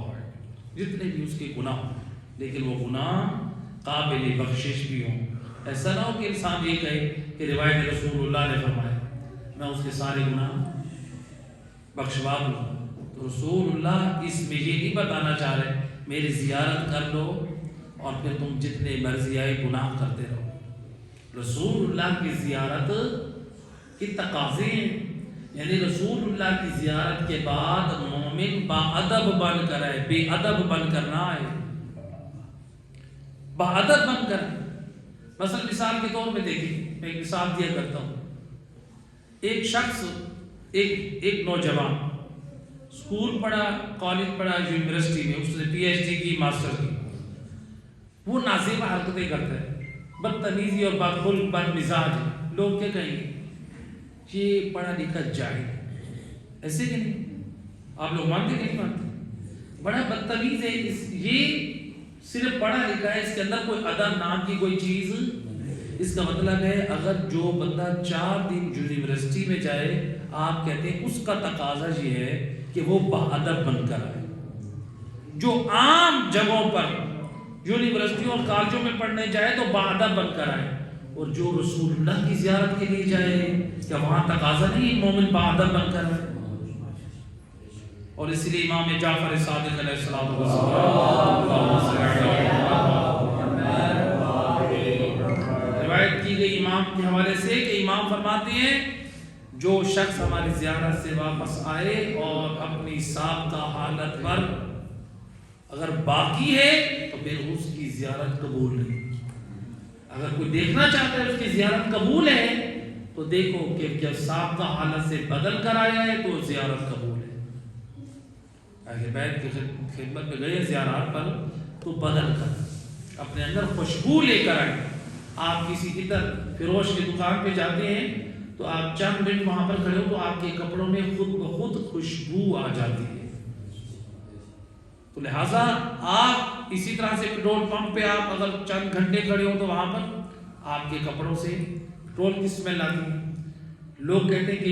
جتنے بھی اس کے گناہ ہوں لیکن وہ گناہ قابل بخشش بھی ہوں. ایسا نہ ہو کہ انسان یہ کہے کہ روایت رسول اللہ نے فرمایا میں اس کے سارے گناہ بخشوا دوں. تو رسول اللہ اس میں یہ نہیں بتانا چاہ رہے میری زیارت کر لو اور پھر تم جتنے مرضی آئے گناہ کرتے رہو. رسول اللہ کی زیارت کی تقاضے ہیں، یعنی رسول اللہ کی زیارت کے بعد مومن با ادب بن کر آئے، بے ادب بن کر نہ آئے، با ادب بن کر. مثلا مثال کے طور پہ دیکھیں، میں ایک مثال دیا کرتا ہوں. ایک شخص، ایک نوجوان اسکول پڑھا، کالج پڑھا، یونیورسٹی میں اس نے پی ایچ ڈی کی، ماسٹر کی. وہ نازیبہ حرکتیں کرتا ہے، بدتمیزی اور بدخلق، بد مزاج ہے. لوگ کیا کہیں گے؟ یہ پڑھا لکھا جاہل ہے. ایسے کہ نہیں؟ آپ لوگ مانتے کہ نہیں مانتے؟ بڑا بدتمیز ہے، یہ صرف پڑھا لکھا ہے، اس کے اندر کوئی ادب نام کی کوئی چیز. اس کا مطلب ہے اگر جو بندہ 4 دن یونیورسٹی میں جائے، آپ کہتے ہیں اس کا تقاضا یہ ہے کہ وہ باادب بن کر آئے. جو عام جگہوں پر یونیورسٹیوں اور کالجوں میں پڑھنے جائے تو باادب بن کر آئے. اور جو رسول اللہ کی زیارت کے لیے جائے، کیا وہاں تقاضا نہیں مومن باادب بن کر آئے؟ اور اس لیے امام جعفر صادق علیہ السلام روایت کی گئی امام کے حوالے سے کہ امام فرماتے ہیں جو شخص ہماری زیارت سے واپس آئے اور اپنی سابقہ حالت پر اگر باقی ہے تو پھر اس کی زیارت قبول نہیں. اگر کوئی دیکھنا چاہتا ہے اس کی زیارت قبول ہے تو دیکھو کہ جب سابقہ حالت سے بدل کر آیا ہے تو زیارت قبول ہے. اہل بیت کی خدمت میں گئے زیارات پر تو بدل کر اپنے اندر خوشبو لے کر آئے. آپ کسی ادھر فروش کی دکان پہ جاتے ہیں تو آپ چند منٹ وہاں پر کھڑے ہو تو آپ کے کپڑوں میں خود بخود خوشبو آ جاتی ہے. تو لہٰذا آپ اسی طرح سے پیٹرول پمپ پہ آپ اگر چند گھنٹے کھڑے ہو تو وہاں پر آپ کے کپڑوں سے پیٹرول کی اسمیل آتی ہے. لوگ کہتے ہیں کہ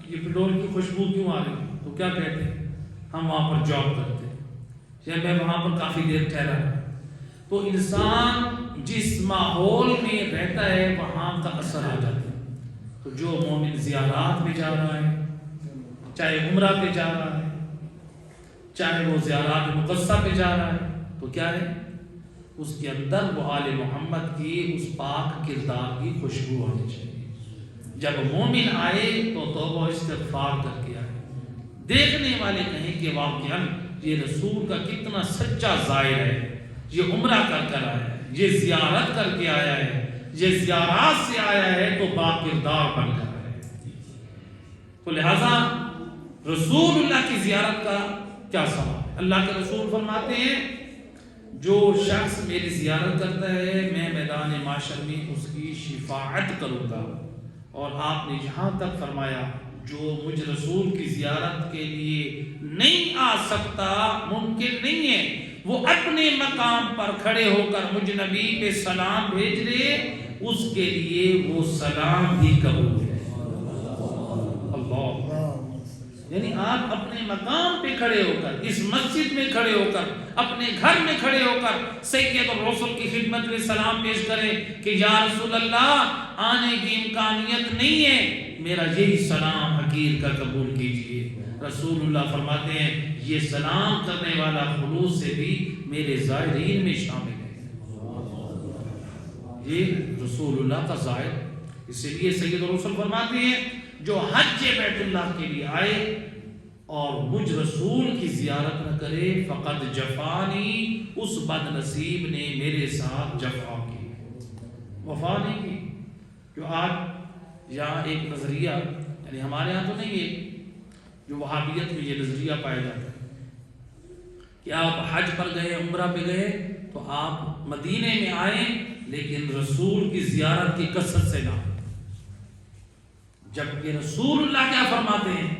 یہ پیٹرول کی خوشبو کیوں آ رہی ہے؟ تو کیا کہتے ہیں؟ ہم وہاں پر جاب کرتے ہیں یا میں وہاں پر کافی دیر ٹھہرا. تو انسان جس ماحول میں رہتا ہے وہاں کا اثر آ جاتا ہے. تو جو مومن زیارات میں جا رہا ہے، چاہے عمرہ پہ جا رہا ہے، چاہے وہ زیارات مقدسہ پہ جا رہا ہے، تو کیا ہے اس کے اندر وہ آل محمد کی اس پاک کردار کی خوشبو ہونی چاہیے. جب مومن آئے تو توبہ استغفار کر کے آئے. دیکھنے والے کہیں کہ واقعاً یہ رسول کا کتنا سچا زائر ہے، یہ عمرہ کر آیا ہے، یہ زیارت کر کے آیا ہے، یہ زیارات سے آیا ہے تو باکردار بن کر آیا ہے. تو لہذا رسول اللہ کی زیارت کا کیا سوال؟ اللہ کے رسول فرماتے ہیں جو شخص میری زیارت کرتا ہے میں میدان معاشر میں اس کی شفاعت کروں گا. اور آپ نے یہاں تک فرمایا جو مجھ رسول کی زیارت کے لیے نہیں آ سکتا، ممکن نہیں ہے وہ اپنے مقام پر کھڑے ہو کر مجھ نبی پہ سلام بھیج لے، اس کے لیے وہ سلام بھی قبول ہے۔ اللہ، یعنی آپ اپنے مقام پہ کھڑے ہو کر، اس مسجد میں کھڑے ہو کر، اپنے گھر میں کھڑے ہو کر سید الرسل کی خدمت میں سلام پیش کریں کہ یا رسول اللہ آنے کی امکانیت نہیں ہے، میرا یہی سلام حقیر کا قبول کیجئے۔ رسول اللہ فرماتے ہیں یہ سلام کرنے والا خلوص سے بھی میرے زائرین میں شامل ہے۔ یہ رسول اللہ کا زائر، اس لیے سید الرسل فرماتے ہیں جو حج بیت اللہ کے لیے آئے اور مجھ رسول کی زیارت نہ کرے فقط جفانی، اس بد نصیب نے میرے ساتھ جفا کی، وفا نہیں کی۔ جو آج یہاں ایک نظریہ، یعنی ہمارے ہاں تو نہیں ہے، جو وہابیت میں یہ نظریہ پایا جاتا ہے کہ آپ حج پر گئے، عمرہ پہ گئے تو آپ مدینے میں آئیں لیکن رسول کی زیارت کی کثرت سے نہ، جبکہ رسول اللہ کیا فرماتے ہیں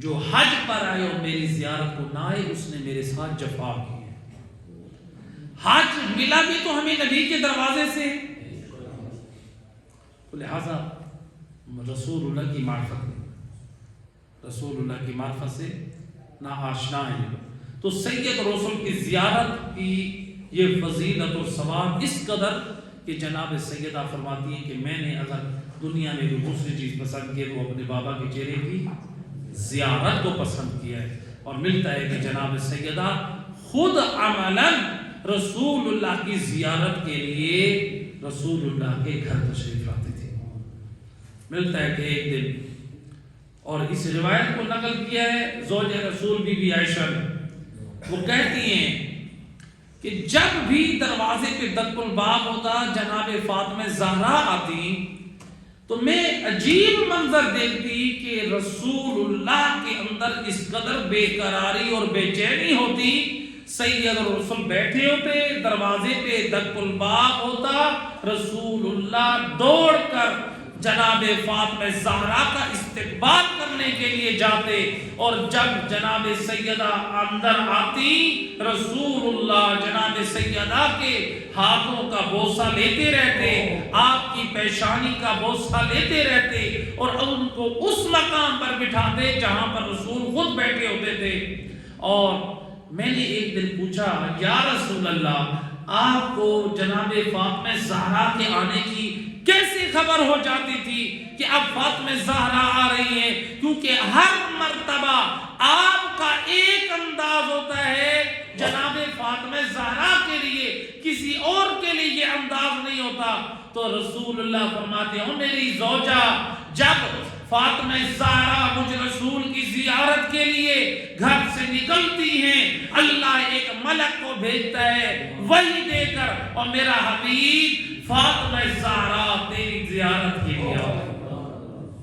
جو حج پر آئے اور میری زیارت کو نہ آئے اس نے میرے ساتھ جفا کی ہے۔ حج ملا بھی تو ہمیں نبی کے دروازے سے، تو لہذا رسول اللہ کی معرفت، رسول اللہ کی معرفت سے نہ آشنا ہے۔ تو سید رسول کی زیارت کی یہ فضیلت اور ثواب اس قدر کہ جناب سیدہ فرماتی ہیں کہ میں نے اگر دنیا میں جو دوسری چیز پسند کی تو اپنے بابا کے چہرے کی زیارت کو پسند کیا ہے۔ اور ملتا ہے کہ جناب سیدہ خود عملاً رسول اللہ کی زیارت کے لیے رسول اللہ کے گھر تشریف لاتے تھے۔ ملتا ہے کہ ایک دن، اور اس روایت کو نقل کیا ہے زوج رسول بی بی عائشہ نے، وہ کہتی ہیں کہ جب بھی دروازے پہ دق الباب ہوتا جناب فاطمہ زہرا آتی تو میں عجیب منظر دیکھتی کہ رسول اللہ کے اندر اس قدر بے قراری اور بے چینی ہوتی، سید الرسل بیٹھے ہوتے، دروازے پہ دق الباب ہوتا، رسول اللہ دوڑ کر جناب فاطمہ زہرا کا استقبال کرنے کے لیے جاتے، اور جب جناب سیدہ اندر آتی رسول اللہ جناب سیدہ کے ہاتھوں کا بوسہ لیتے رہتے، آپ کی پیشانی کا بوسہ لیتے رہتے اور ان کو اس مقام پر بٹھاتے جہاں پر رسول خود بیٹھے ہوتے تھے۔ اور میں نے ایک دن پوچھا یا رسول اللہ آپ کو جناب فاطمہ زہرا کے آنے کی کیسے خبر ہو جاتی تھی کہ اب فاطمہ زہرا آ رہی ہیں؟ کیونکہ ہر مرتبہ آپ کا ایک انداز ہوتا ہے جناب فاطمہ زہرا کے لیے، کسی اور کے لیے یہ انداز نہیں ہوتا۔ تو رسول اللہ فرماتے ہیں میری زوجہ جب فاطمہ زہرا مجھ رسول کی زیارت کے لیے گھر سے نکلتی ہیں اللہ ایک ملک کو بھیجتا ہے وحی دے کر، اور میرا حبیب فاطمہ زہرا تیری زیارت کے لیے آئے۔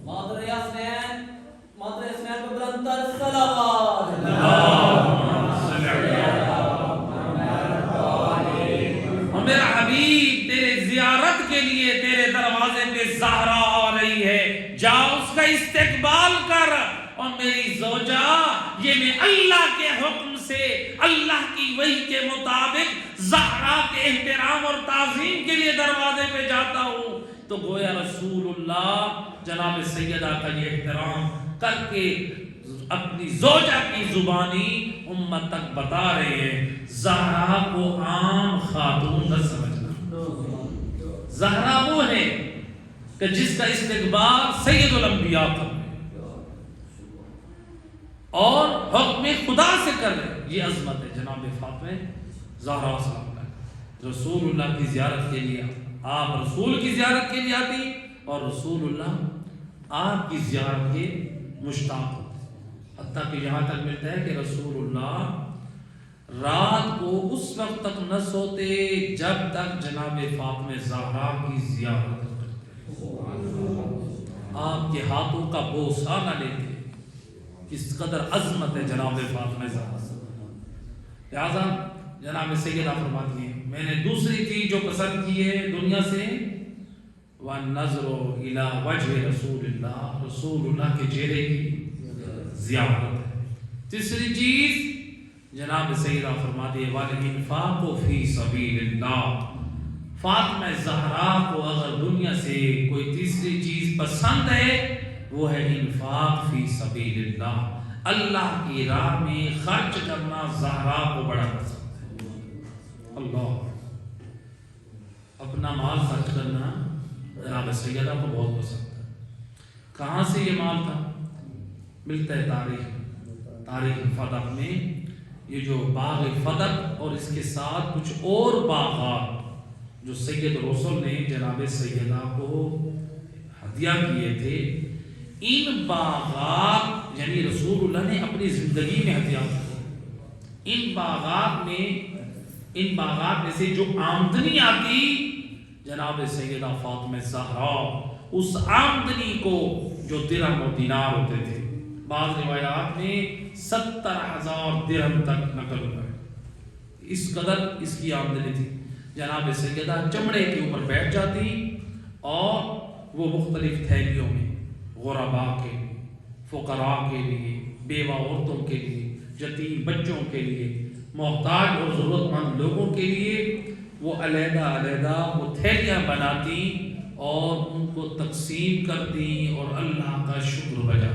مادر یاسمین کو بلندتر صلوات اور میرا حبیب تیرے زیارت کے لیے تیرے دروازے پہ زہرا آ رہی ہے، جا اس کا استقبال کر۔ اور میری زوجہ یہ میں اللہ کے حکم سے اللہ کی وحی کے مطابق زہرا کے احترام اور تعظیم کے لیے دروازے پہ جاتا ہوں۔ تو گویا رسول اللہ جناب سیدہ کا یہ احترام کر کے اپنی زوجہ کی زبانی امت تک بتا رہے ہیں۔ زہرا کو عام خاتون نہ سمجھنا، زہرا وہ ہے کہ جس کا استقبال سید الانبیاء کرے اور حکم خدا سے کرے، یہ عظمت ہے جناب فاطمہ زہرا سلام علیہ۔ رسول اللہ کی زیارت کے لیے آپ رسول کی زیارت کے لیے آتی اور رسول اللہ آپ کی زیارت کے مشتاق ہوتے، حتیٰ کہ یہاں تک ملتا ہے کہ رسول اللہ رات کو اس وقت تک نہ سوتے جب تک جناب فاطمہ زہرا کی زیارت کرتے، آپ کے ہاتھوں کا بوسہ نہ لیتے۔ کس قدر عظمت ہے جناب فاطمہ زہرا۔ لہذا جناب سیدہ فرماتی ہیں میں نے دوسری چیز جو پسند کی ہے دنیا سے وَالنَّظْرُ إِلَىٰ وَجْهِ رسول اللہ، رسول اللہ کے چہرے کی زیارت ہے۔ تیسری چیز جناب سیدہ فرماتی ہے والانفاق فی سبیل اللہ، فاطمہ زہرا کو اگر دنیا سے کوئی تیسری چیز پسند ہے وہ ہے انفاق فی سبیل اللہ، اللہ کی راہ میں خرچ کرنا زہرا کو بڑا پسند ہے۔ اللہ، اپنا مال خرچ کرنا جناب سیدہ کو بہت پسند ہے۔ کہاں سے یہ مال تھا؟ ملتا ہے تاریخ فدق میں، یہ جو باغ فدق اور اس کے ساتھ کچھ اور باغات جو سید رسول نے جناب سیدہ کو ہدیہ کیے تھے، ان باغات یعنی رسول اللہ نے اپنی زندگی میں ہدیہ کیے۔ ان باغات میں سے جو آمدنی آتی جناب سیدہ فاطمہ زہرا اس آمدنی کو جو درہم و دینار ہوتے تھے، بعض روایات میں 70,000 درہم تک نقل ہوا ہے، اس قدر اس کی آمدنی تھی۔ جناب سیدہ چمڑے کے اوپر بیٹھ جاتی اور وہ مختلف تھیلیوں میں غرباء کے لیے، فقراء کے لیے، بیوہ عورتوں کے لیے، یتیم بچوں کے لیے، محتاج اور ضرورت مند لوگوں کے لیے وہ علیحدہ وہ تھیلیاں بناتی اور ان کو تقسیم کرتی اور اللہ کا شکر بجا۔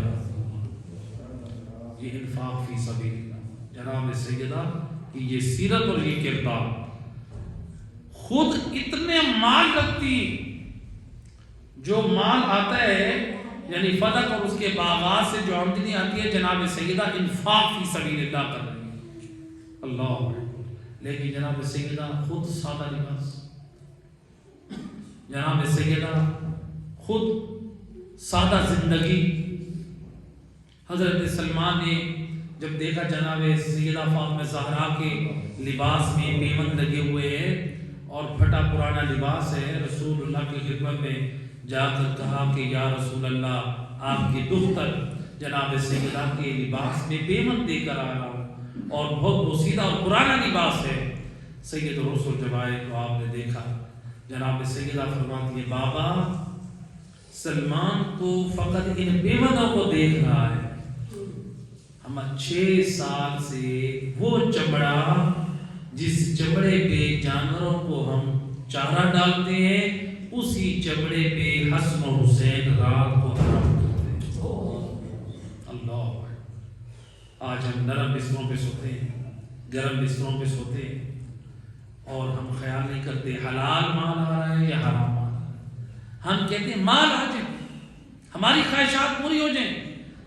یہ انفاق فی سبیل اللہ، جناب سیدہ کی یہ سیرت اور یہ کردار، خود اتنے مال رکھتی، جو مال آتا ہے یعنی فدق اور اس کے باغات سے جو آمدنی آتی ہے جناب سیدہ انفاق فی سبیل اللہ کر رہی ہے۔ اللہ، لیکن جناب سیدہ خود سادہ لباس، جناب سیدہ خود سادہ زندگی۔ حضرت سلمان نے جب دیکھا جناب سیدہ فاطمہ زہرا کے لباس میں پیوند لگے ہوئے ہیں اور پھٹا پرانا لباس ہے، رسول اللہ کی خدمت میں جا کر کہا کہ یا رسول اللہ، آپ کی دختر جناب سیدہ کے لباس میں پیوند دے کر آ رہا ہوں اور بہت بوسیدہ اور پرانا لباس ہے۔ سید رسول جب آئے تو آپ نے دیکھا، جناب سیدہ فرماتی ہے بابا، سلمان تو فقط ان پیوندوں کو دیکھ رہا ہے، ہم 6 سال سے وہ چمڑا جس چمڑے پہ جانوروں کو ہم چارہ ڈالتے ہیں اسی چمڑے پہ حسن و حسین رات کو آرام کرتے ہیں۔ اللہ، آج ہم نرم بستروں پہ سوتے ہیں، گرم بستروں پہ سوتے ہیں اور ہم خیال نہیں کرتے حلال مال آ رہا ہے یا حرام مال آ رہا ہے۔ ہم کہتے ہیں مال آ جائے، ہماری خواہشات پوری ہو جائیں،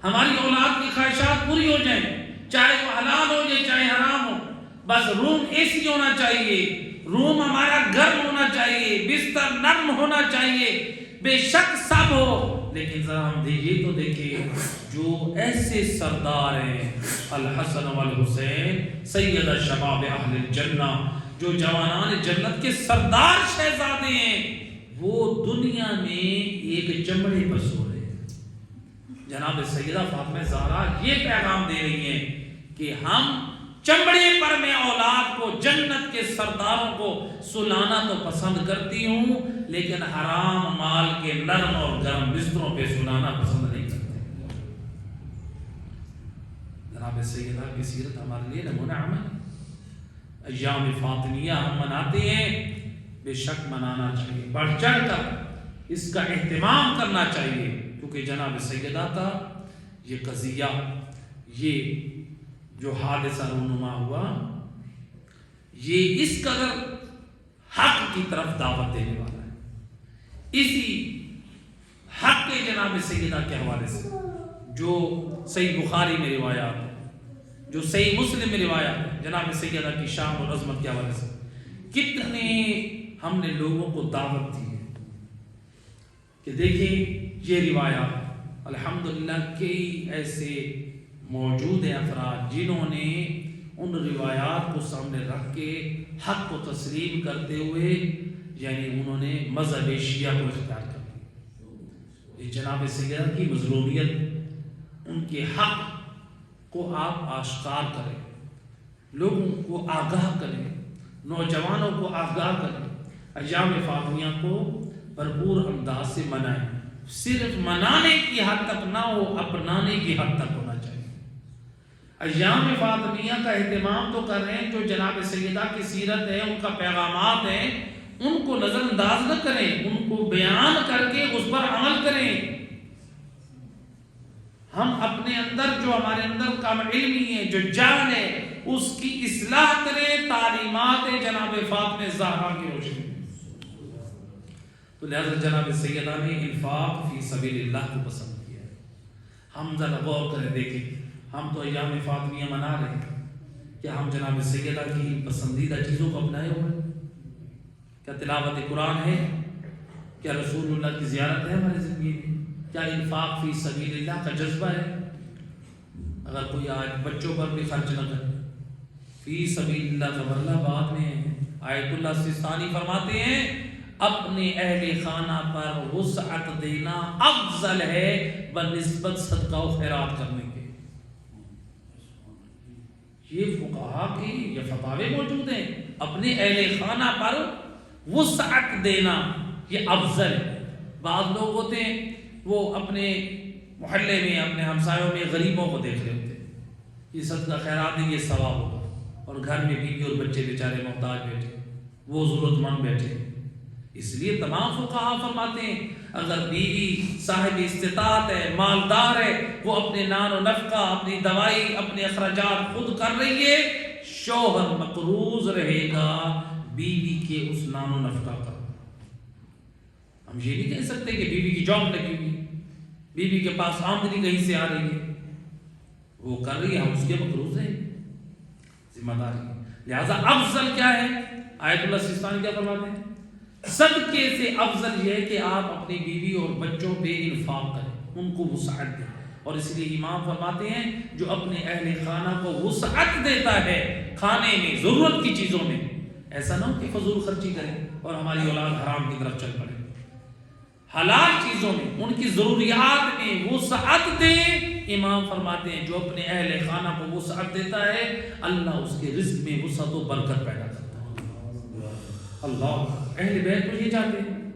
ہماری اولاد کی خواہشات پوری ہو جائیں، چاہے وہ حلال ہو یا چاہے حرام ہو، بس روم اے سی ہونا چاہیے، روم ہمارا گرم ہونا چاہیے، بستر نرم ہونا چاہیے، بے شک سب ہو، لیکن ذرا ہم یہ تو دیکھیں جو ایسے سردار ہیں الحسن والحسین سید شباب اہل الجنہ، جو جوانان جنت کے سردار شہزادے ہیں، وہ دنیا میں ایک چمڑے پر سو رہے ہیں۔ جناب سیدہ فاطمہ زہرا یہ پیغام دے رہی ہیں کہ ہم چمڑے پر میں اولاد کو، جنت کے سرداروں کو سلانا تو پسند کرتی ہوں، لیکن حرام مال کے نرم اور گرم بستروں پہ سلانا پسند نہیں کرتے۔ جناب سیدہ کی سیرت ہمارے لیے نمونہ عمل، ایام فاطمیہ ہم مناتے ہیں، بے شک منانا چاہیے، بڑھ چڑھ کر اس کا اہتمام کرنا چاہیے، کیونکہ جناب سیدہ کا یہ قضیہ، یہ جو حادثہ رونما ہوا، یہ اس قدر حق کی طرف دعوت دینے والا ہے۔ اسی حق کے جناب سیدہ کے حوالے سے جو صحیح بخاری میں روایات ہے، جو صحیح مسلم میں روایات ہے، جناب سیدہ کی شان اور عظمت کے حوالے سے کتنے ہم نے لوگوں کو دعوت دی ہے کہ دیکھیں یہ روایات الحمدللہ کئی ایسے موجود ہیں افراد جنہوں نے ان روایات کو سامنے رکھ کے حق کو تسلیم کرتے ہوئے یعنی انہوں نے مذہب شیعہ کو اختیار کر لیا۔ یہ جناب سیدہ کی مظلومیت، ان کے حق کو آپ آشکار کریں، لوگوں کو آگاہ کریں، نوجوانوں کو آگاہ کریں، ایام فاطمیہ کو بھرپور انداز سے منائیں، صرف منانے کی حد تک نہ ہو، اپنانے کی حد تک ہونا چاہیے۔ ایام فاطمیہ کا اہتمام تو کر رہے ہیں، جو جناب سیدہ کی سیرت ہے، ان کا پیغامات ہیں، ان کو نظر انداز نہ کریں، ان کو بیان کر کے اس پر عمل کریں۔ ہم اپنے اندر جو ہمارے اندر کم علمی ہے، جو جہل ہے، اس کی اصلاح کریں تعلیمات جناب فاطمہ زہرا کی روشنی میں۔ تو لہذا جناب سیدہ نے انفاق فی سبیل اللہ کو پسند کیا ہے۔ ہم ذرا غور کریں، دیکھیں، ہم تو ایام فاطمیہ منا رہے ہیں، کیا ہم جناب سیدہ کی پسندیدہ چیزوں کو اپنائے ہوئے ہیں؟ کیا تلاوت قرآن ہے؟ کیا رسول اللہ کی زیارت ہے ہماری زندگی میں؟ کیا انفاق فی سبیل اللہ کا جذبہ ہے؟ اگر کوئی آج بچوں پر بھی خرچ نہ کرے، فی سبیل اللہ کا ورلہ بعد میں آیت اللہ سستانی فرماتے ہیں اپنے اہل خانہ پر وسعت دینا افضل ہے بنسبت صدقہ و خیرات کرنے کے۔ یہ فقہا کی یہ فتاوے موجود ہیں، اپنے اہل خانہ پر وسعت دینا یہ افضل ہے۔ بعض لوگ ہوتے ہیں وہ اپنے محلے میں، اپنے ہمسایوں میں غریبوں کو دیکھ رہے ہوتے ہیں، یہ صدقہ خیرات نہیں، یہ ثواب ہوگا، اور گھر میں بیوی اور بچے بیچارے محتاج بیٹھے، وہ ضرورت مند بیٹھے۔ اس لیے تمام فقہا فرماتے ہیں اگر بیوی صاحب استطاعت ہے، مالدار ہے، وہ اپنے نان و نفقہ، اپنی دوائی، اپنے اخراجات خود کر رہی ہے، شوہر مقروض رہے گا بیوی کے اس نان و نفقہ کا۔ ہم یہ نہیں کہہ سکتے کہ بیوی کی جاب لگی ہوئی، بیوی کے پاس آمدنی کہیں سے آ رہی ہے، وہ کر رہی ہے، ہم اس کے مقروض ہیں، ذمہ داری ہے۔ لہذا افضل کیا ہے؟ آیت اللہ سستانی کیا فرماتے ہیں؟ صدقے سے افضل یہ ہے کہ آپ اپنی بیوی اور بچوں پہ انفاق کریں، ان کو وسعت دیں۔ اور اس لیے امام فرماتے ہیں جو اپنے اہل خانہ کو وسعت دیتا ہے کھانے میں، ضرورت کی چیزوں میں، ایسا نہ ہو کہ فضول خرچی کریں اور ہماری اولاد حرام کی طرف چل پڑے۔ حلال چیزوں میں، ان کی ضروریات میں وسعت دیں۔ امام فرماتے ہیں جو اپنے اہل خانہ کو وسعت دیتا ہے اللہ اس کے رزق میں وسعت و برکت پیدا کرتا ہے۔ اللہ اہل بیت کو یہ چاہتے ہیں،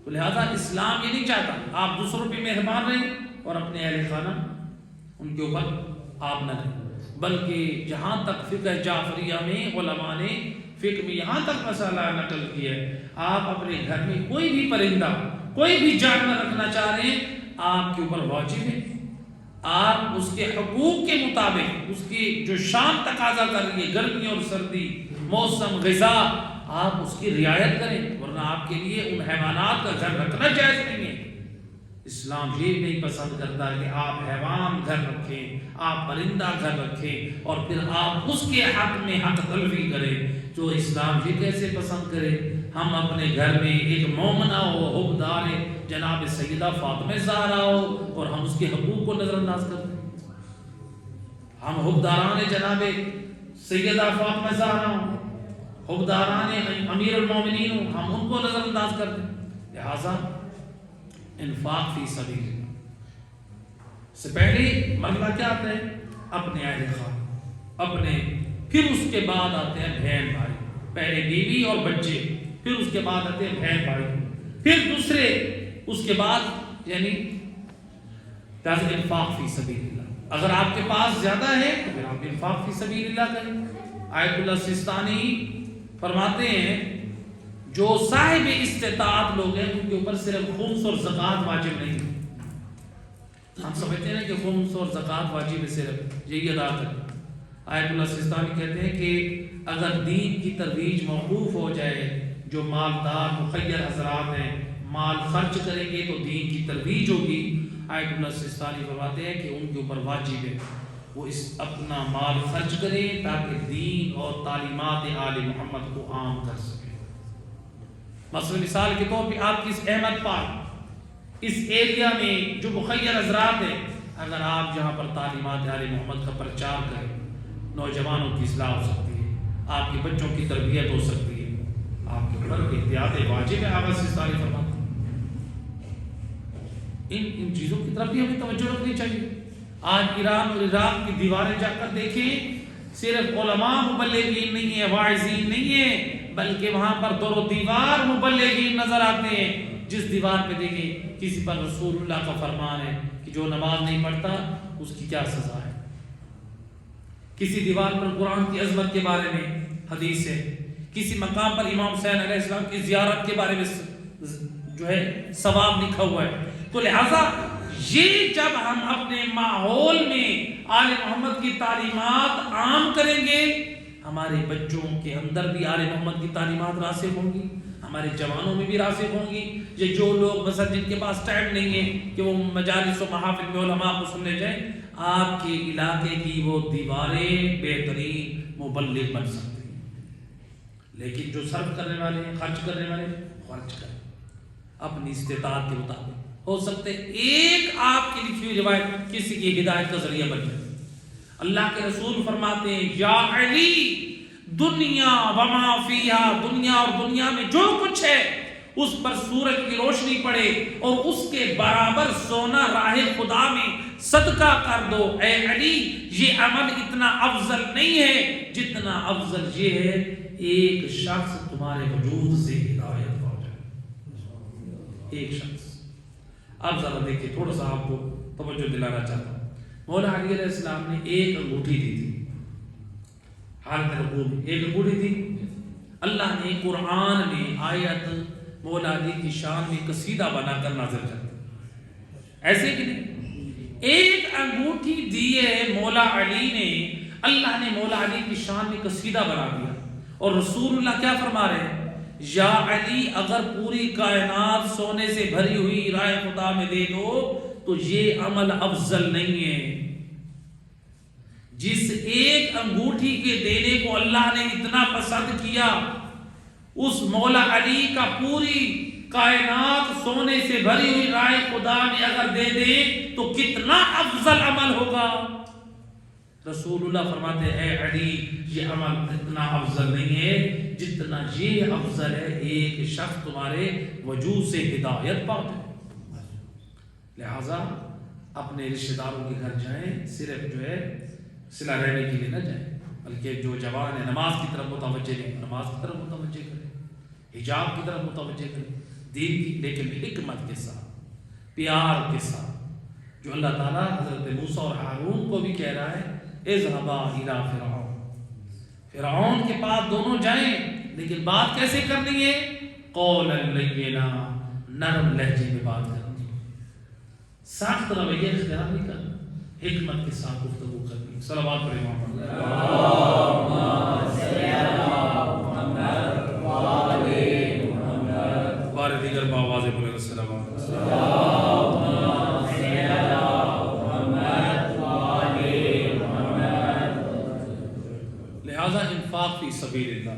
تو لہذا اسلام یہ نہیں چاہتا آپ دوسروں پہ مہربان رہیں اور اپنے اہل خانہ ان کے اوپر آپ نہ رہیں، بلکہ جہاں تک فقہ جعفریہ میں علماء نے فقہ میں یہاں تک مسئلہ نقل کیا ہے، آپ اپنے گھر میں کوئی بھی پرندہ، کوئی بھی جانور رکھنا چاہ رہے ہیں، آپ کے اوپر واجب ہے، آپ اس کے حقوق کے مطابق، اس کی جو شان تقاضا کر رہی ہے، گرمی اور سردی، موسم، غذا، آپ اس کی رعایت کریں، ورنہ آپ کے لیے ان حیوانات کا گھر رکھنا جائز نہیں ہے۔ اسلام یہ نہیں پسند کرتا کہ آپ حیوان گھر رکھیں، آپ پرندہ گھر رکھیں اور پھر آپ اس کے حق میں حق تلفی کریں۔ جو اسلام یہ کیسے پسند کرے؟ ہم اپنے گھر میں ایک مومنہ ہو، حقدار جناب سیدہ فاطمہ زہرا ہو، اور ہم اس کے حقوق کو نظر انداز کر دیں۔ ہم حقداران جناب سیدہ فاطمہ زہرا ہوں، حقداران امیر المومنین ہوں، ہم ان کو نظر انداز کر دیں۔ لہذا انفاق فی سبیل اللہ سے پہلے مرحلہ کیا آتا ہے؟ اپنے اہل خانہ، اپنے، پھر اس کے بعد آتے ہیں بہن بھائی، پہلے بیوی اور بچے، پھر اس کے بعد آتے ہیں بہن بھائی، پھر دوسرے، اس کے بعد یعنی انفاق فی سبیل اللہ۔ اگر آپ کے پاس زیادہ ہے تو پھر آپ انفاق فی سبیل اللہ کریں۔ آیت اللہ سستانی فرماتے ہیں جو صاحب استطاعت لوگ ہیں ان کے اوپر صرف خمس اور زکوٰۃ واجب نہیں ہے۔ ہم سمجھتے ہیں کہ خمس اور زکوٰۃ واجب ہے، صرف یہی ادا کریں۔ آیت اللہ سستانی کہتے ہیں کہ اگر دین کی ترویج موقوف ہو جائے، جو مالدار مخیر حضرات ہیں مال خرچ کریں گے تو دین کی ترویج ہوگی، آیت اللہ سستانی فرماتے ہیں کہ ان کے اوپر واجب ہے وہ اس اپنا مال خرچ کریں تاکہ دین اور تعلیمات آل محمد کو عام کر سکیں۔ مثلا مثال کے طور پہ آپ کی اس احمد پارک، اس ایریا میں جو مخیر حضرات ہیں، اگر آپ جہاں پر تعلیمات آل محمد کا پرچار کریں، نوجوانوں کی اصلاح ہو سکتی ہے، آپ کے بچوں کی تربیت ہو سکتی ہے، آپ کے اوپر احتیاط واجب ہے۔ آغاز سے ساری فرماتے ان چیزوں کی طرف بھی ہمیں توجہ رکھنی چاہیے۔ آج ایران اور عراق کی دیواریں جا کر دیکھیں، صرف علماء مبلغین نہیں ہیں، واعظین نہیں ہیں، بلکہ وہاں پر دور و دیوار مبلغین نظر آتے ہیں۔ جس دیوار پہ دیکھیں کسی پر رسول اللہ کا فرمان ہے کہ جو نماز نہیں پڑھتا اس کی کیا سزا ہے، کسی دیوار پر قرآن کی عظمت کے بارے میں حدیث ہے، کسی مقام پر امام حسین علیہ السلام کی زیارت کے بارے میں جو ہے ثواب لکھا ہوا ہے. تو لہذا یہ جب ہم اپنے ماحول میں آل محمد کی تعلیمات عام کریں گے، ہمارے بچوں کے اندر بھی آل محمد کی تعلیمات راسخ ہوں گی، ہمارے جوانوں میں بھی راسخ ہوں گی. یہ جو لوگ مثلا جن کے پاس ٹائم نہیں ہے کہ وہ مجالس و محافل میں علماء کو سننے جائیں، آپ کے علاقے کی وہ دیواریں بہترین مبلغ بن سکتے ہیں. لیکن جو صرف کرنے والے ہیں، خرچ کرنے والے ہیں، خرچ کریں اپنی استطاعت کے مطابق. ہو سکتے ایک آپ کی لکھی ہوئی روایت کسی کی ہدایت کا ذریعہ بن جائے. اللہ کے رسول فرماتے ہیں یا علی دنیا وما فیہا، دنیا اور دنیا میں جو کچھ ہے اس پر سورج کی روشنی پڑے اور اس کے برابر سونا راہ خدا میں صدقہ کر دو. اے علی یہ عمل اتنا افضل نہیں ہے جتنا افضل یہ ہے ایک شخص تمہارے وجود سے ہدایت پا جائے. ایک شخص. اب ذرا دیکھیں، تھوڑا سا آپ کو توجہ دلانا چاہتا ہوں. مولا علی علیہ السلام نے ایک انگوٹھی دی تھی، حالت رکوع میں ایک انگوٹھی تھی. اللہ نے قرآن میں آیت مولا علی کی شان میں قصیدہ بنا کر نازل کر دی. ایسے کہ نہیں، ایک انگوٹھی دی ہے مولا علی نے، اللہ نے مولا علی کی شان میں قصیدہ بنا دیا. اور رسول اللہ کیا فرما رہے ہیں؟ یا علی اگر پوری کائنات سونے سے بھری ہوئی راہ خدا میں دے دو تو یہ عمل افضل نہیں ہے. جس ایک انگوٹھی کے دینے کو اللہ نے اتنا پسند کیا، اس مولا علی کا پوری کائنات سونے سے بھری ہوئی راہ خدا میں اگر دے دے تو کتنا افضل عمل ہوگا. رسول اللہ فرماتے ہیں اے علی یہ عمل اتنا افضل نہیں ہے جتنا یہ افضل ہے ایک شخص تمہارے وجود سے ہدایت پاتے. لہذا اپنے رشتہ داروں کے گھر جائیں، صرف جو ہے صلہ رحمی کے لیے نہ جائیں، بلکہ جو جوان ہے نماز کی طرف متوجہ کریں، نماز کی طرف متوجہ کریں، حجاب کی طرف متوجہ کریں، دین کی، لیکن حکمت کے ساتھ، پیار کے ساتھ. جو اللہ تعالیٰ حضرت موسیٰ اور ہارون کو بھی کہہ رہا ہے اذهبا الى فرعون، فرعون کے پاس دونوں جائیں، لیکن بات کیسے کرنی ہے؟ قولا لینا، نرم لہجے میں بات کرنی ہے، سخت رویہ اختیار نہیں کرنا، حکمت کے ساتھ گفتگو کرنی. صلوات پڑھیں محمد اللہم صلی علی محمد وآل محمد. بار دیگر باواز بولے السلام انفاق فی سبیل اللہ.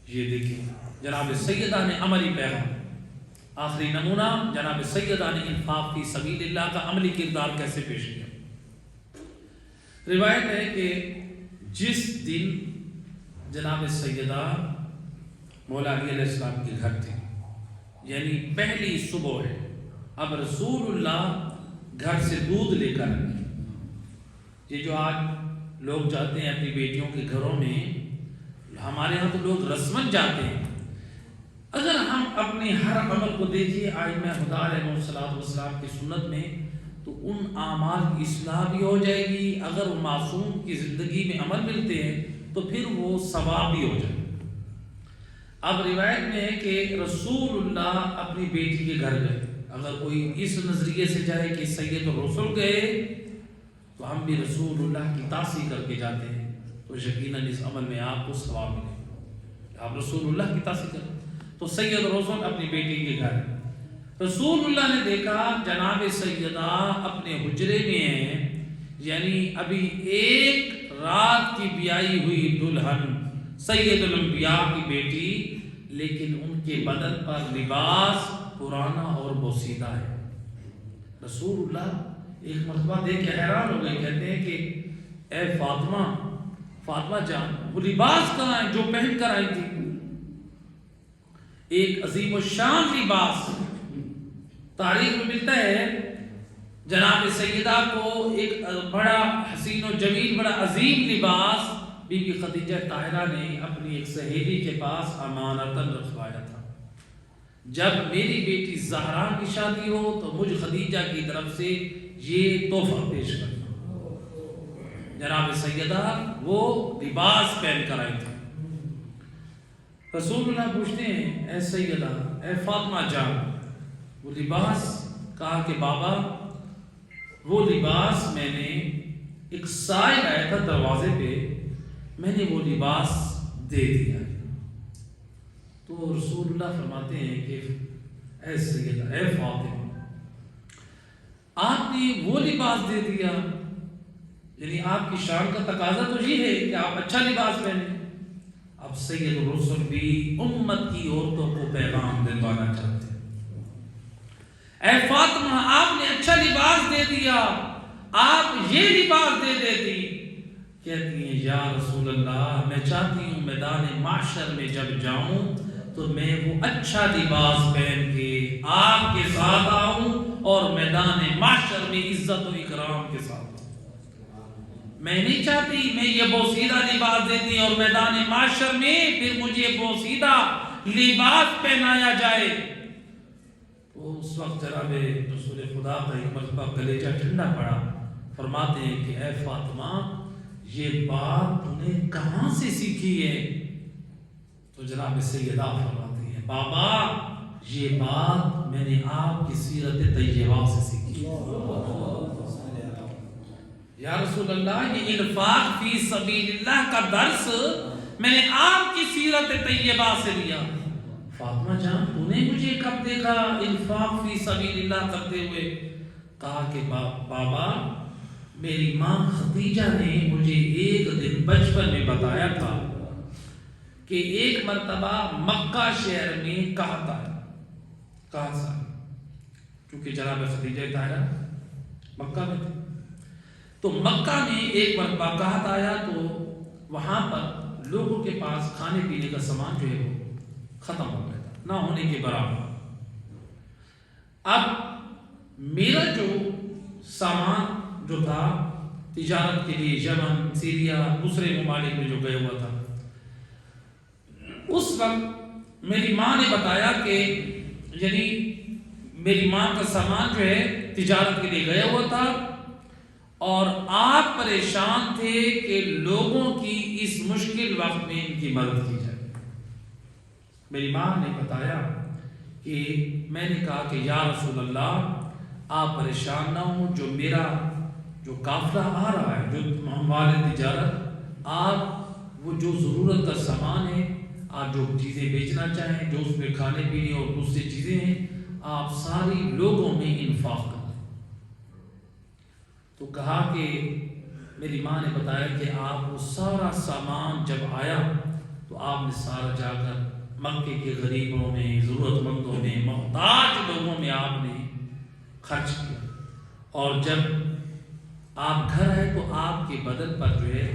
یہ دیکھیں جناب سیدہ نے عملی پیغام، آخری نمونہ جناب سیدہ نے انفاق فی سبیل اللہ کا عملی کردار کیسے پیش کیا. روایت ہے کہ جس دن جناب سیدہ مولا علی علیہ السلام کے گھر تھے، یعنی پہلی صبح ہے، اب رسول اللہ گھر سے دودھ لے کر آئے. یہ جو آج لوگ جاتے ہیں اپنی بیٹیوں کے گھروں میں، ہمارے ہاں تو لوگ رسمن جاتے ہیں. اگر ہم اپنے ہر عمل کو دیکھیے آئمہ خدا علیہ السلام کی سنت میں، تو ان اعمال کی اصلاح بھی ہو جائے گی. اگر وہ معصوم کی زندگی میں عمل ملتے ہیں تو پھر وہ ثواب بھی ہو جائے. اب روایت میں ہے کہ رسول اللہ اپنی بیٹی کے گھر گئے. اگر کوئی اس نظریے سے جائے کہ سید الرسل گئے تو ہم بھی رسول اللہ کی تعصیح کر کے جاتے ہیں، تو یقیناً اس عمل میں آپ کو ثواب ملے گا. آپ رسول اللہ کی تعصیح کریں. تو سید الرسل اپنی بیٹی کے گھر، رسول اللہ نے دیکھا جناب سیدہ اپنے حجرے میں ہیں، یعنی ابھی ایک رات کی بیائی ہوئی دلہن سید الانبیاء کی بیٹی، لیکن ان کے بدن پر لباس پرانا اور بوسیدہ ہے. رسول اللہ ایک مرتبہ دیکھ کے حیران ہو گئے، کہتے ہیں کہ اے فاطمہ جان وہ لباس کہاں ہے جو پہن کر آئی تھی؟ ایک عظیم الشان لباس. تاریخ میں ملتا ہے جناب سیدہ کو ایک بڑا حسین و جمیل، بڑا عظیم لباس بی بی خدیجہ طاہرہ نے اپنی ایک سہیلی کے پاس امانتاً رکھوایا تھا. جب میری بیٹی زہرا کی شادی ہو تو مجھ خدیجہ کی طرف سے یہ تحفہ پیش کرنا. جناب سیدہ وہ لباس پہن کر آئی تھی. رسول اللہ پوچھتے ہیں اے سیدہ اے فاطمہ جان وہ لباس؟ کہا کہ بابا وہ لباس میں نے ایک سائل آیا تھا دروازے پہ، میں نے وہ لباس دے دیا. تو رسول اللہ فرماتے ہیں کہ اے سیدہ اے فاطمہ آپ نے وہ لباس دے دیا، یعنی آپ کی شان کا تقاضا تو یہ ہے کہ آپ اچھا لباس پہنیں. اب سید الرسل بھی امت کی عورتوں کو پیغام دلوانا چاہتے ہیں. اے فاطمہ آپ نے اچھا لباس دے دیا، آپ یہ لباس دے دیتی. کہتی ہیں یا رسول اللہ میں چاہتی ہوں میدان معاشر میں جب جاؤں تو میں وہ اچھا لباس پہن کے آپ کے ساتھ آؤں اور میدان معاشر میں عزت و اکرام کے ساتھ. میں نہیں چاہتی میں یہ بوسیدہ لباس دیتی اور میدان معاشر میں پھر مجھے بوسیدہ لباس پہنایا جائے. تو اس وقت جناب رسول خدا کا ایک مرتبہ کلیجہ ٹھنڈا پڑا. فرماتے ہیں کہ اے فاطمہ یہ بات تم نے کہاں سے سیکھی ہے؟ تو جناب سیدہ فرماتی ہیں بابا یہ بات میں نے آپ کی سیرت طیبہ سے سیکھی. یا رسول اللہ یہ انفاق فی سبیل اللہ کا درس میں نے آپ کی سیرت طیبہ سے لیا. فاطمہ جان تو نے مجھے کب دیکھا انفاق فی سبیل اللہ کرتے ہوئے؟ کہا کہ بابا میری ماں خدیجہ نے مجھے ایک دن بچپن میں بتایا تھا کہ ایک مرتبہ مکہ شہر میں قحط آیا. قحط سا کیونکہ جناب خدیجہ طاہرہ مکہ میں تھے تو مکہ میں ایک مرتبہ قحط آیا تو وہاں پر لوگوں کے پاس کھانے پینے کا سامان جو ہے وہ ختم ہو گیا تھا، نہ ہونے کے برابر. اب میرا جو سامان جو تھا تجارت کے لیے یمن سیریا دوسرے ممالک میں جو گیا ہوا تھا، اس وقت میری ماں نے بتایا کہ یعنی میری ماں کا سامان جو ہے تجارت کے لیے گیا ہوا تھا اور آپ پریشان تھے کہ لوگوں کی اس مشکل وقت میں ان کی مدد کی جائے. میری ماں نے بتایا کہ میں نے کہا کہ یا رسول اللہ آپ پریشان نہ ہوں، جو میرا جو قافلہ آ رہا ہے جو ہموار تجارت، آپ وہ جو ضرورت کا سامان ہے آپ جو چیزیں بیچنا چاہیں جو اس میں کھانے پینے اور دوسری چیزیں ہیں آپ ساری لوگوں میں انفاق کریں. تو کہا کہ میری ماں نے بتایا کہ آپ وہ سارا سامان جب آیا تو آپ نے سارا جا کر مکے کے غریبوں میں ضرورت مندوں میں محتاج لوگوں میں آپ نے خرچ کیا. اور جب آپ گھر آئے تو آپ کے بدن پر جو ہے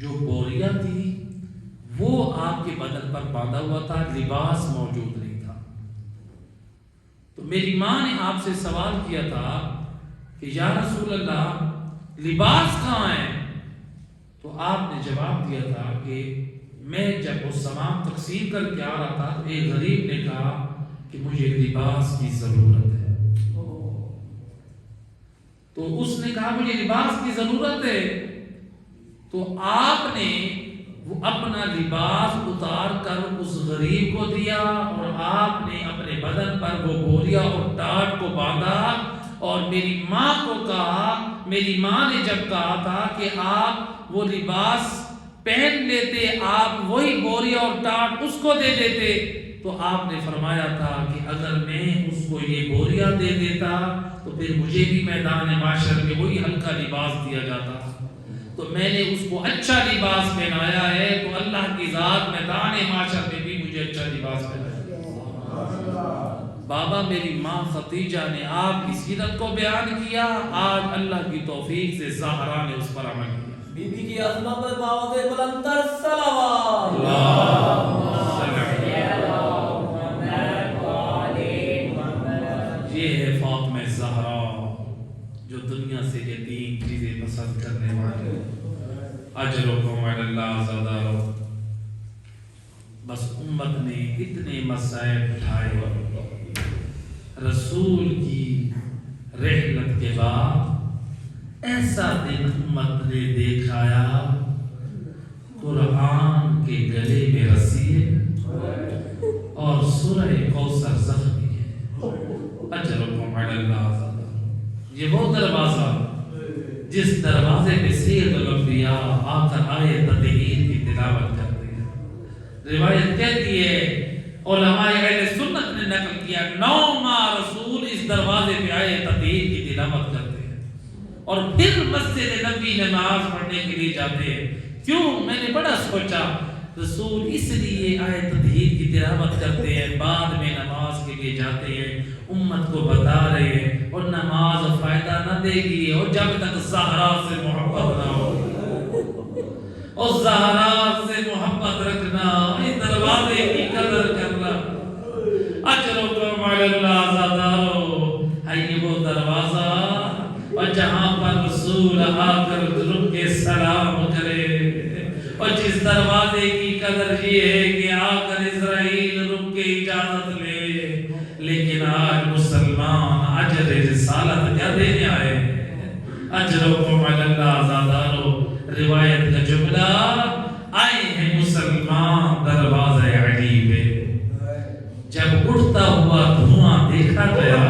جو بوریاں تھی وہ آپ کے بدن پر باندھا ہوا تھا، لباس موجود نہیں تھا. تو میری ماں نے آپ سے سوال کیا تھا کہ یا رسول اللہ لباس کہاں ہے؟ تو آپ نے جواب دیا تھا کہ میں جب وہ سامان تقسیم کر کے آ رہا تھا تو ایک غریب نے کہا کہ مجھے لباس کی ضرورت ہے. تو اس نے کہا مجھے لباس کی ضرورت ہے تو آپ نے وہ اپنا لباس اتار کر اس غریب کو دیا اور آپ نے اپنے بدن پر وہ بوریا اور ٹاٹ کو باندھا اور میری ماں کو کہا، میری ماں نے جب کہا تھا کہ آپ وہ لباس پہن لیتے آپ وہی بوریا اور ٹاٹ اس کو دے دیتے تو آپ نے فرمایا تھا کہ اگر میں اس کو یہ بوریا دے دیتا تو پھر مجھے بھی میدان معاشر میں وہی ہلکا لباس دیا جاتا. تو میں نے اس کو اچھا لباس پہنایا ہے تو اللہ کی ذات میدان معاشر میں بھی مجھے اچھا لباس پہنایا. بابا میری ماں خدیجہ نے آپ کی سیرت کو بیان کیا، آج اللہ کی توفیق سے زہرا نے اس پر عمل کیا. بی بی کی عظمت پر آواز بلند تر صلوات. یہ ہے فاطمہ زہرا جو دنیا سے یہ تین چیزیں پسند کرنے والے. اجرکم علی اللہ زادہ. بس امت نے اتنے مسائل اٹھائے رسول کی رحلت کے بعد ایسا دن امت نے دیکھایا قرآن کے گلے میں رسی ہے اور سورہ کوثر زخمی ہے. اجرکم علی اللہ. یہ وہ دروازہ جس دروازے پہ سید الانبیاء آ کر آیت تطہیر کی تلاوت کرتے ہیں. روایت کہتی ہے علماء اہل سنت نے نقل کیا 9 ماہ رسول اس دروازے پہ آیت تطہیر کی تلاوت کرتے ہیں اور پھر مسجد نبی میں نماز پڑھنے کے لیے جاتے ہیں. کیوں؟ میں نے بڑا سوچا رسول اس لیے آیت تطہیر کی تلاوت کرتے ہیں، بعد میں نماز کے لیے جاتے ہیں، امت کو بتا رہے ہیں اور نماز فائدہ نہ دے گی اور جب تک زہرا سے محبت نہ ہو اور زہرا سے محبت رکھنا، اس دروازے کی قدر کرنا. اجرکم علی اللہ آزادارو. ہے یہ وہ دروازہ اور جہاں پر رسول آ کر رک کے سلام کرے اور جس دروازے کی قدر یہ ہے کہ آ کر اسرائیل رک کے اجازت لے. لیکن آج مسلمان اجر رسالت کیا دینے آئے ہیں؟ اجرکم علی اللہ آزادارو. روایت کا جملہ آئے ہیں مسلمان دروازہ علی پہ. جب اٹھتا ہوا دھواں دیکھا گیا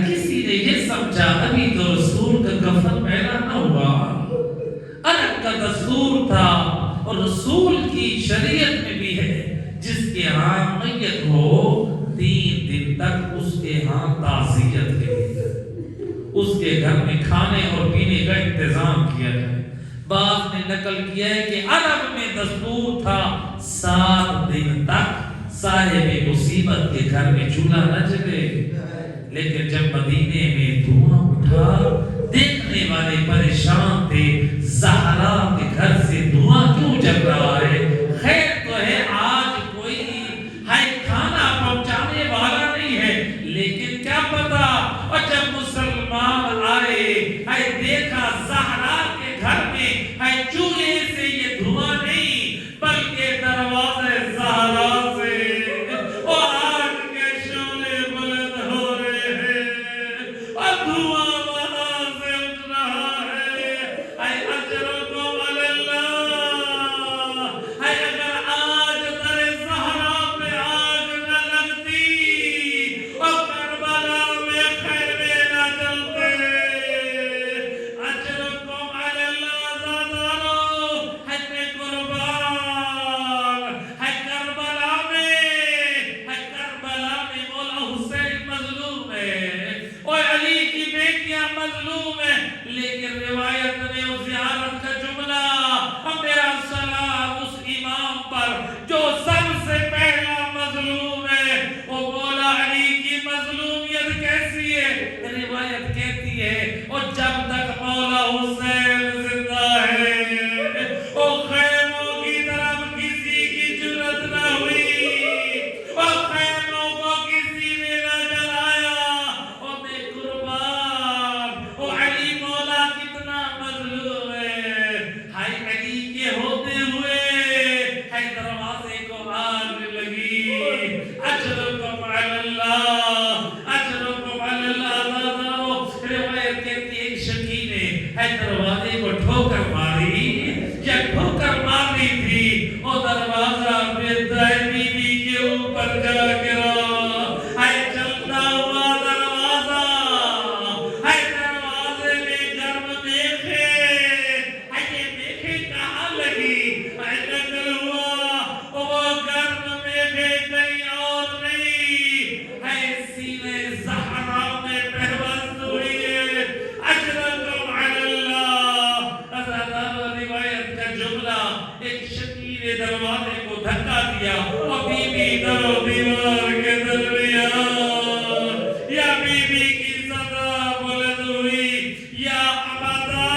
کسی نے یہ سمجھا ابھی تو رسول کا کفن پہنا نہ ہوا. عرب کا دستور تھا اور رسول کی شریعت میں بھی ہے جس کے ہاں میت ہو 3 دن تک اس کے ہاں تعزیت کے لیے اس کے گھر میں کھانے اور پینے کا انتظام کیا جائے. بعض نے نقل کیا ہے کہ عرب میں دستور تھا 7 دن تک صاحب مصیبت کے گھر میں چولہا نہ جلے. لیکن جب مدینے میں دھواں اٹھا دیکھنے والے پریشان تھے، زہرا کے گھر سے دھواں کیوں جل رہا ہے؟ خیر تو ہے آج کوئی کھانا پہنچانے والا نہیں ہے، لیکن کیا پتا. اور جب مسلمان آئے دیکھا زہرا کے گھر میں چولہے سے یہ دھواں نہیں بلکہ دروازے زہرا سے اور آگ کے شعلے بلند ہو رہے ہیں اور دھواں وہاں سے اٹھ رہا ہے. اجرکم علی اللہ. اگر آج در زہرا پہ آگ نہ لگتی اور کربلا میں خیمے نہ جلتے. اجرکم علی اللہ آزادارو. میں قربان کربلا میں مولا حسین مظلوم ہے اور علی کی بیٹیاں مظلوم ہیں، لیکن روایت میں اس زیارت کا جملہ میرا سلام اس امام پر جو سب سے پہلا مظلوم ہے. وہ مولا علی کی مظلومیت کیسی ہے؟ روایت کہتی ہے اور جب تک مولا حسین زندہ ہے وہ خیموں کی طرف کسی کی جرت نہ ہوئی اور خیموں کو کسی نے نہ جلایا. اور میں قربان وہ علی مولا کتنا مظلوم ہے. ہائے علی کے ہوتے ہوئے دروازے کو آگ لگی. اجرکم علی اللہ. اجرکم علی اللہ. روایت کہتی ہے شکی نے دروازے کو ٹھوکر ماری یا ٹھوکر ماری تھی اور دروازہ بی بی کے اوپر جا گرا. چلتا ہوا دروازہ دروازے میں گرم میخے. یہ میخے کہاں لگی؟ نقل ہوا وہ گرم میخے کہیں اور نہیں سینے زہرا میں پیوست ہوئی ہے. اجرکم علی اللہ. روایت کا جملہ ایک شکی نے دروازے کو دھکا دیا اور بی بی در و دیوار کے درمیان یا بی بی کی صدا بلند ہوئی یا امتا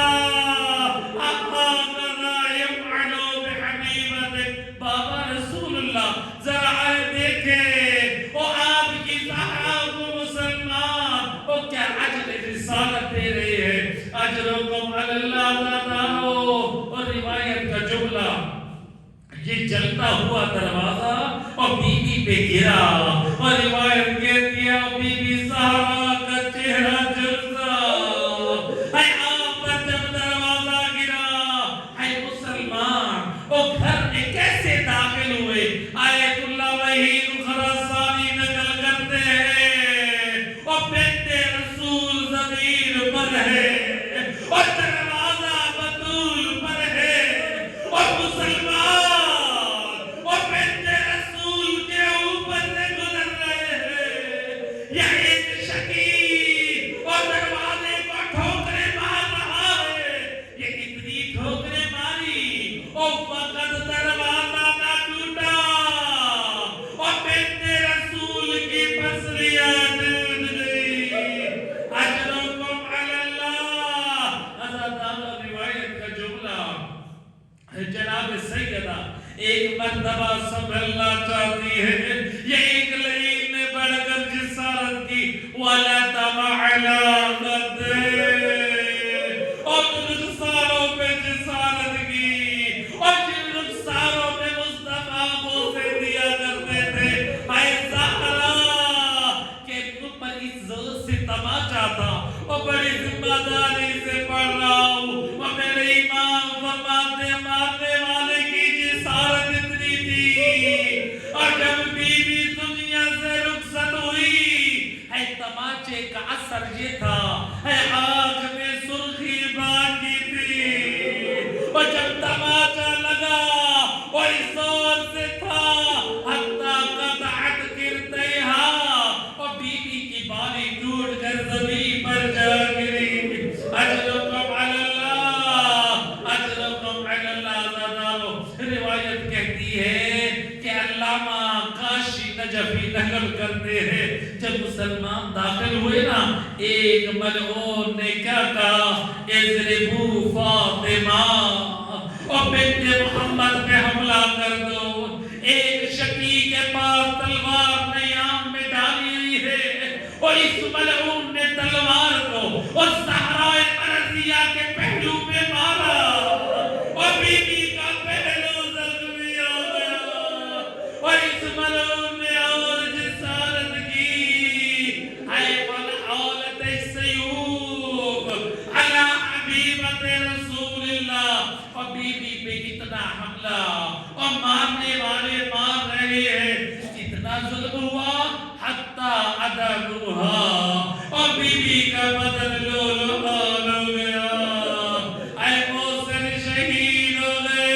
اما ماذا یفعلو بحبیبتک. بابا رسول اللہ ذرا آئے دیکھیں وہ آپ کی زہرا کو مسلمان وہ کیا اجر رسالت دے رہے ہیں. اجرکم علی اللہ تعالی. اور روایت کا جملہ یہ جلتا ہوا دروازہ اور بی بی پہ گرا اور روایت کہتی ہے بی بی زہرا کا چہرہ جلتا. ہے اور دروازہ بطول پر ہے اور مسلمان اور بیت رسول کے اوپر سے گزر رہے ہیں. یہ ایک شکی اور دروازے کو ٹھوکریں مار رہا ہے. یہ اتنی ٹھوکریں ماری اور وقت دروازہ نہ ٹوٹا اور بیت رسول کی پسلیاں ٹوٹ گئی. اجرکم علی اللہ. حضرت روایت کا جملہ ہے جناب سیدہ ایک مرتبہ سنبھلنا چاہتی ہے. یہ ایک لعین نے بڑھ کر جسارت کی وَلَا تَمَعْلَا غَدْ اور رخساروں پہ جسارت کی اور جن رخساروں پہ مصطفیٰ بوسے دیا کرتے تھے. اے زہرا کہ تم پر اس زور سے تماچا تھا اور بڑی ذمہ داری سے پڑھ رہا ہوں اور میرے امام فرماتے مارنے والے کی جسارت اتنی تھی اور جب بیوی دنیا سے رخصت ہوئی ہے تماچے کا اثر یہ تھا ہے آنکھ میں سرخی باقی تھی اور جب تماچا لگا اور اس زور سے تھا حتیٰ قطعت کرتیہا اور بیوی کی بالی ٹوٹ کر زمین پر جا گری. اجرکم علی اللہ. اجرکم علی اللہ. زادارو روایت کہتی ہے کہ علامہ کاشی نجفی نقل کرتے ہیں جب مسلمان داخل ہوئے نا ایک ملعون نے کیا کہا اضربوا فاطمہ اور بنت محمد پہ حملہ کر دو. ایک شکی کے پاس تلوار نیام میں ڈالی ہوئی ہے اور اس ملعون نے تلوار کو اور زہرا مرضیہ کے پہلو پہ مارا اور بیوی کا پہلو زخمی ہو گیا اور اس ملعون نے اور جسارت کی. اے فالحولت السیوف علی حبیبت رسول اللہ اور بیوی پہ اتنا حملہ اور مارنے والے مار رہے ہیں. اتنا ظلم ہوا حتیٰ ادبوہا اور بیوی کا بدن لولوان ہو گیا. اے موسر شہید ہو گئے.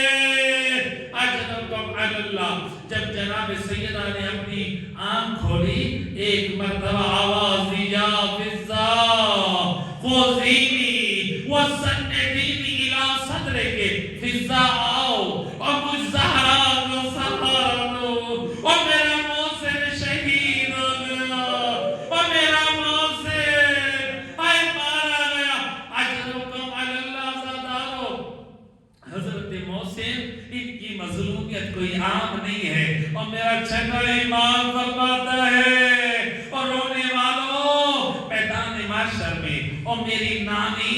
اجرکم علی اللہ. جب جناب سیدہ نے اپنی آنکھ کھولی ایک مرتبہ آواز دی یا فضا خذینی وسندینی الی صدرک. فضا آؤ اور مجھ زہرا کو سہارا دو اور میرا موسر شہید ہو گیا اور میرا موسر مارا گیا. اجرکم علی اللہ. زادارو حضرت محسن ان کی مظلومیت کوئی عام نہیں ہے اور میرا چھٹا امام فرماتا ہے اور رونے والوں میدان محشر میں اور میری نانی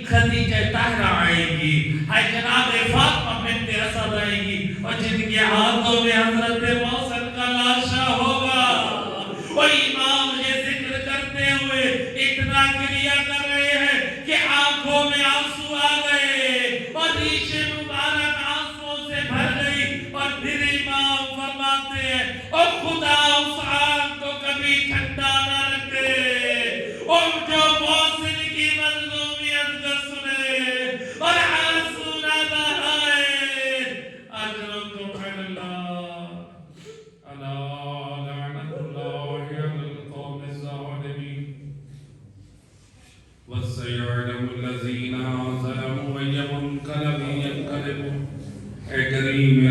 خدیجہ طاہرہ آئے گی. ہے جناب فاطمہ بنت اسد آئے گی اور جن کے ہاتھوں میں حضرت محسن کا لاشا ہوگا اور امام یہ ذکر کرتے ہوئے اتنا گریہ کر رہے ہیں کہ آنکھوں میں آنسو آ گئے اور ریش مبارک آنسوں سے بھر گئی. اور پھر امام فرماتے ہیں اور خدا اس آنکھ کو کبھی ٹھنڈا نہ رکھے اور جو محسن کی مظلومیت کو سنے اور آنسو نہ بہائے. اجرکم علی اللہ. الا لعنت اللہ علی القوم الظالمین وسيعلم الذين ظلموا أي منقلب ينقلبون. اے کریم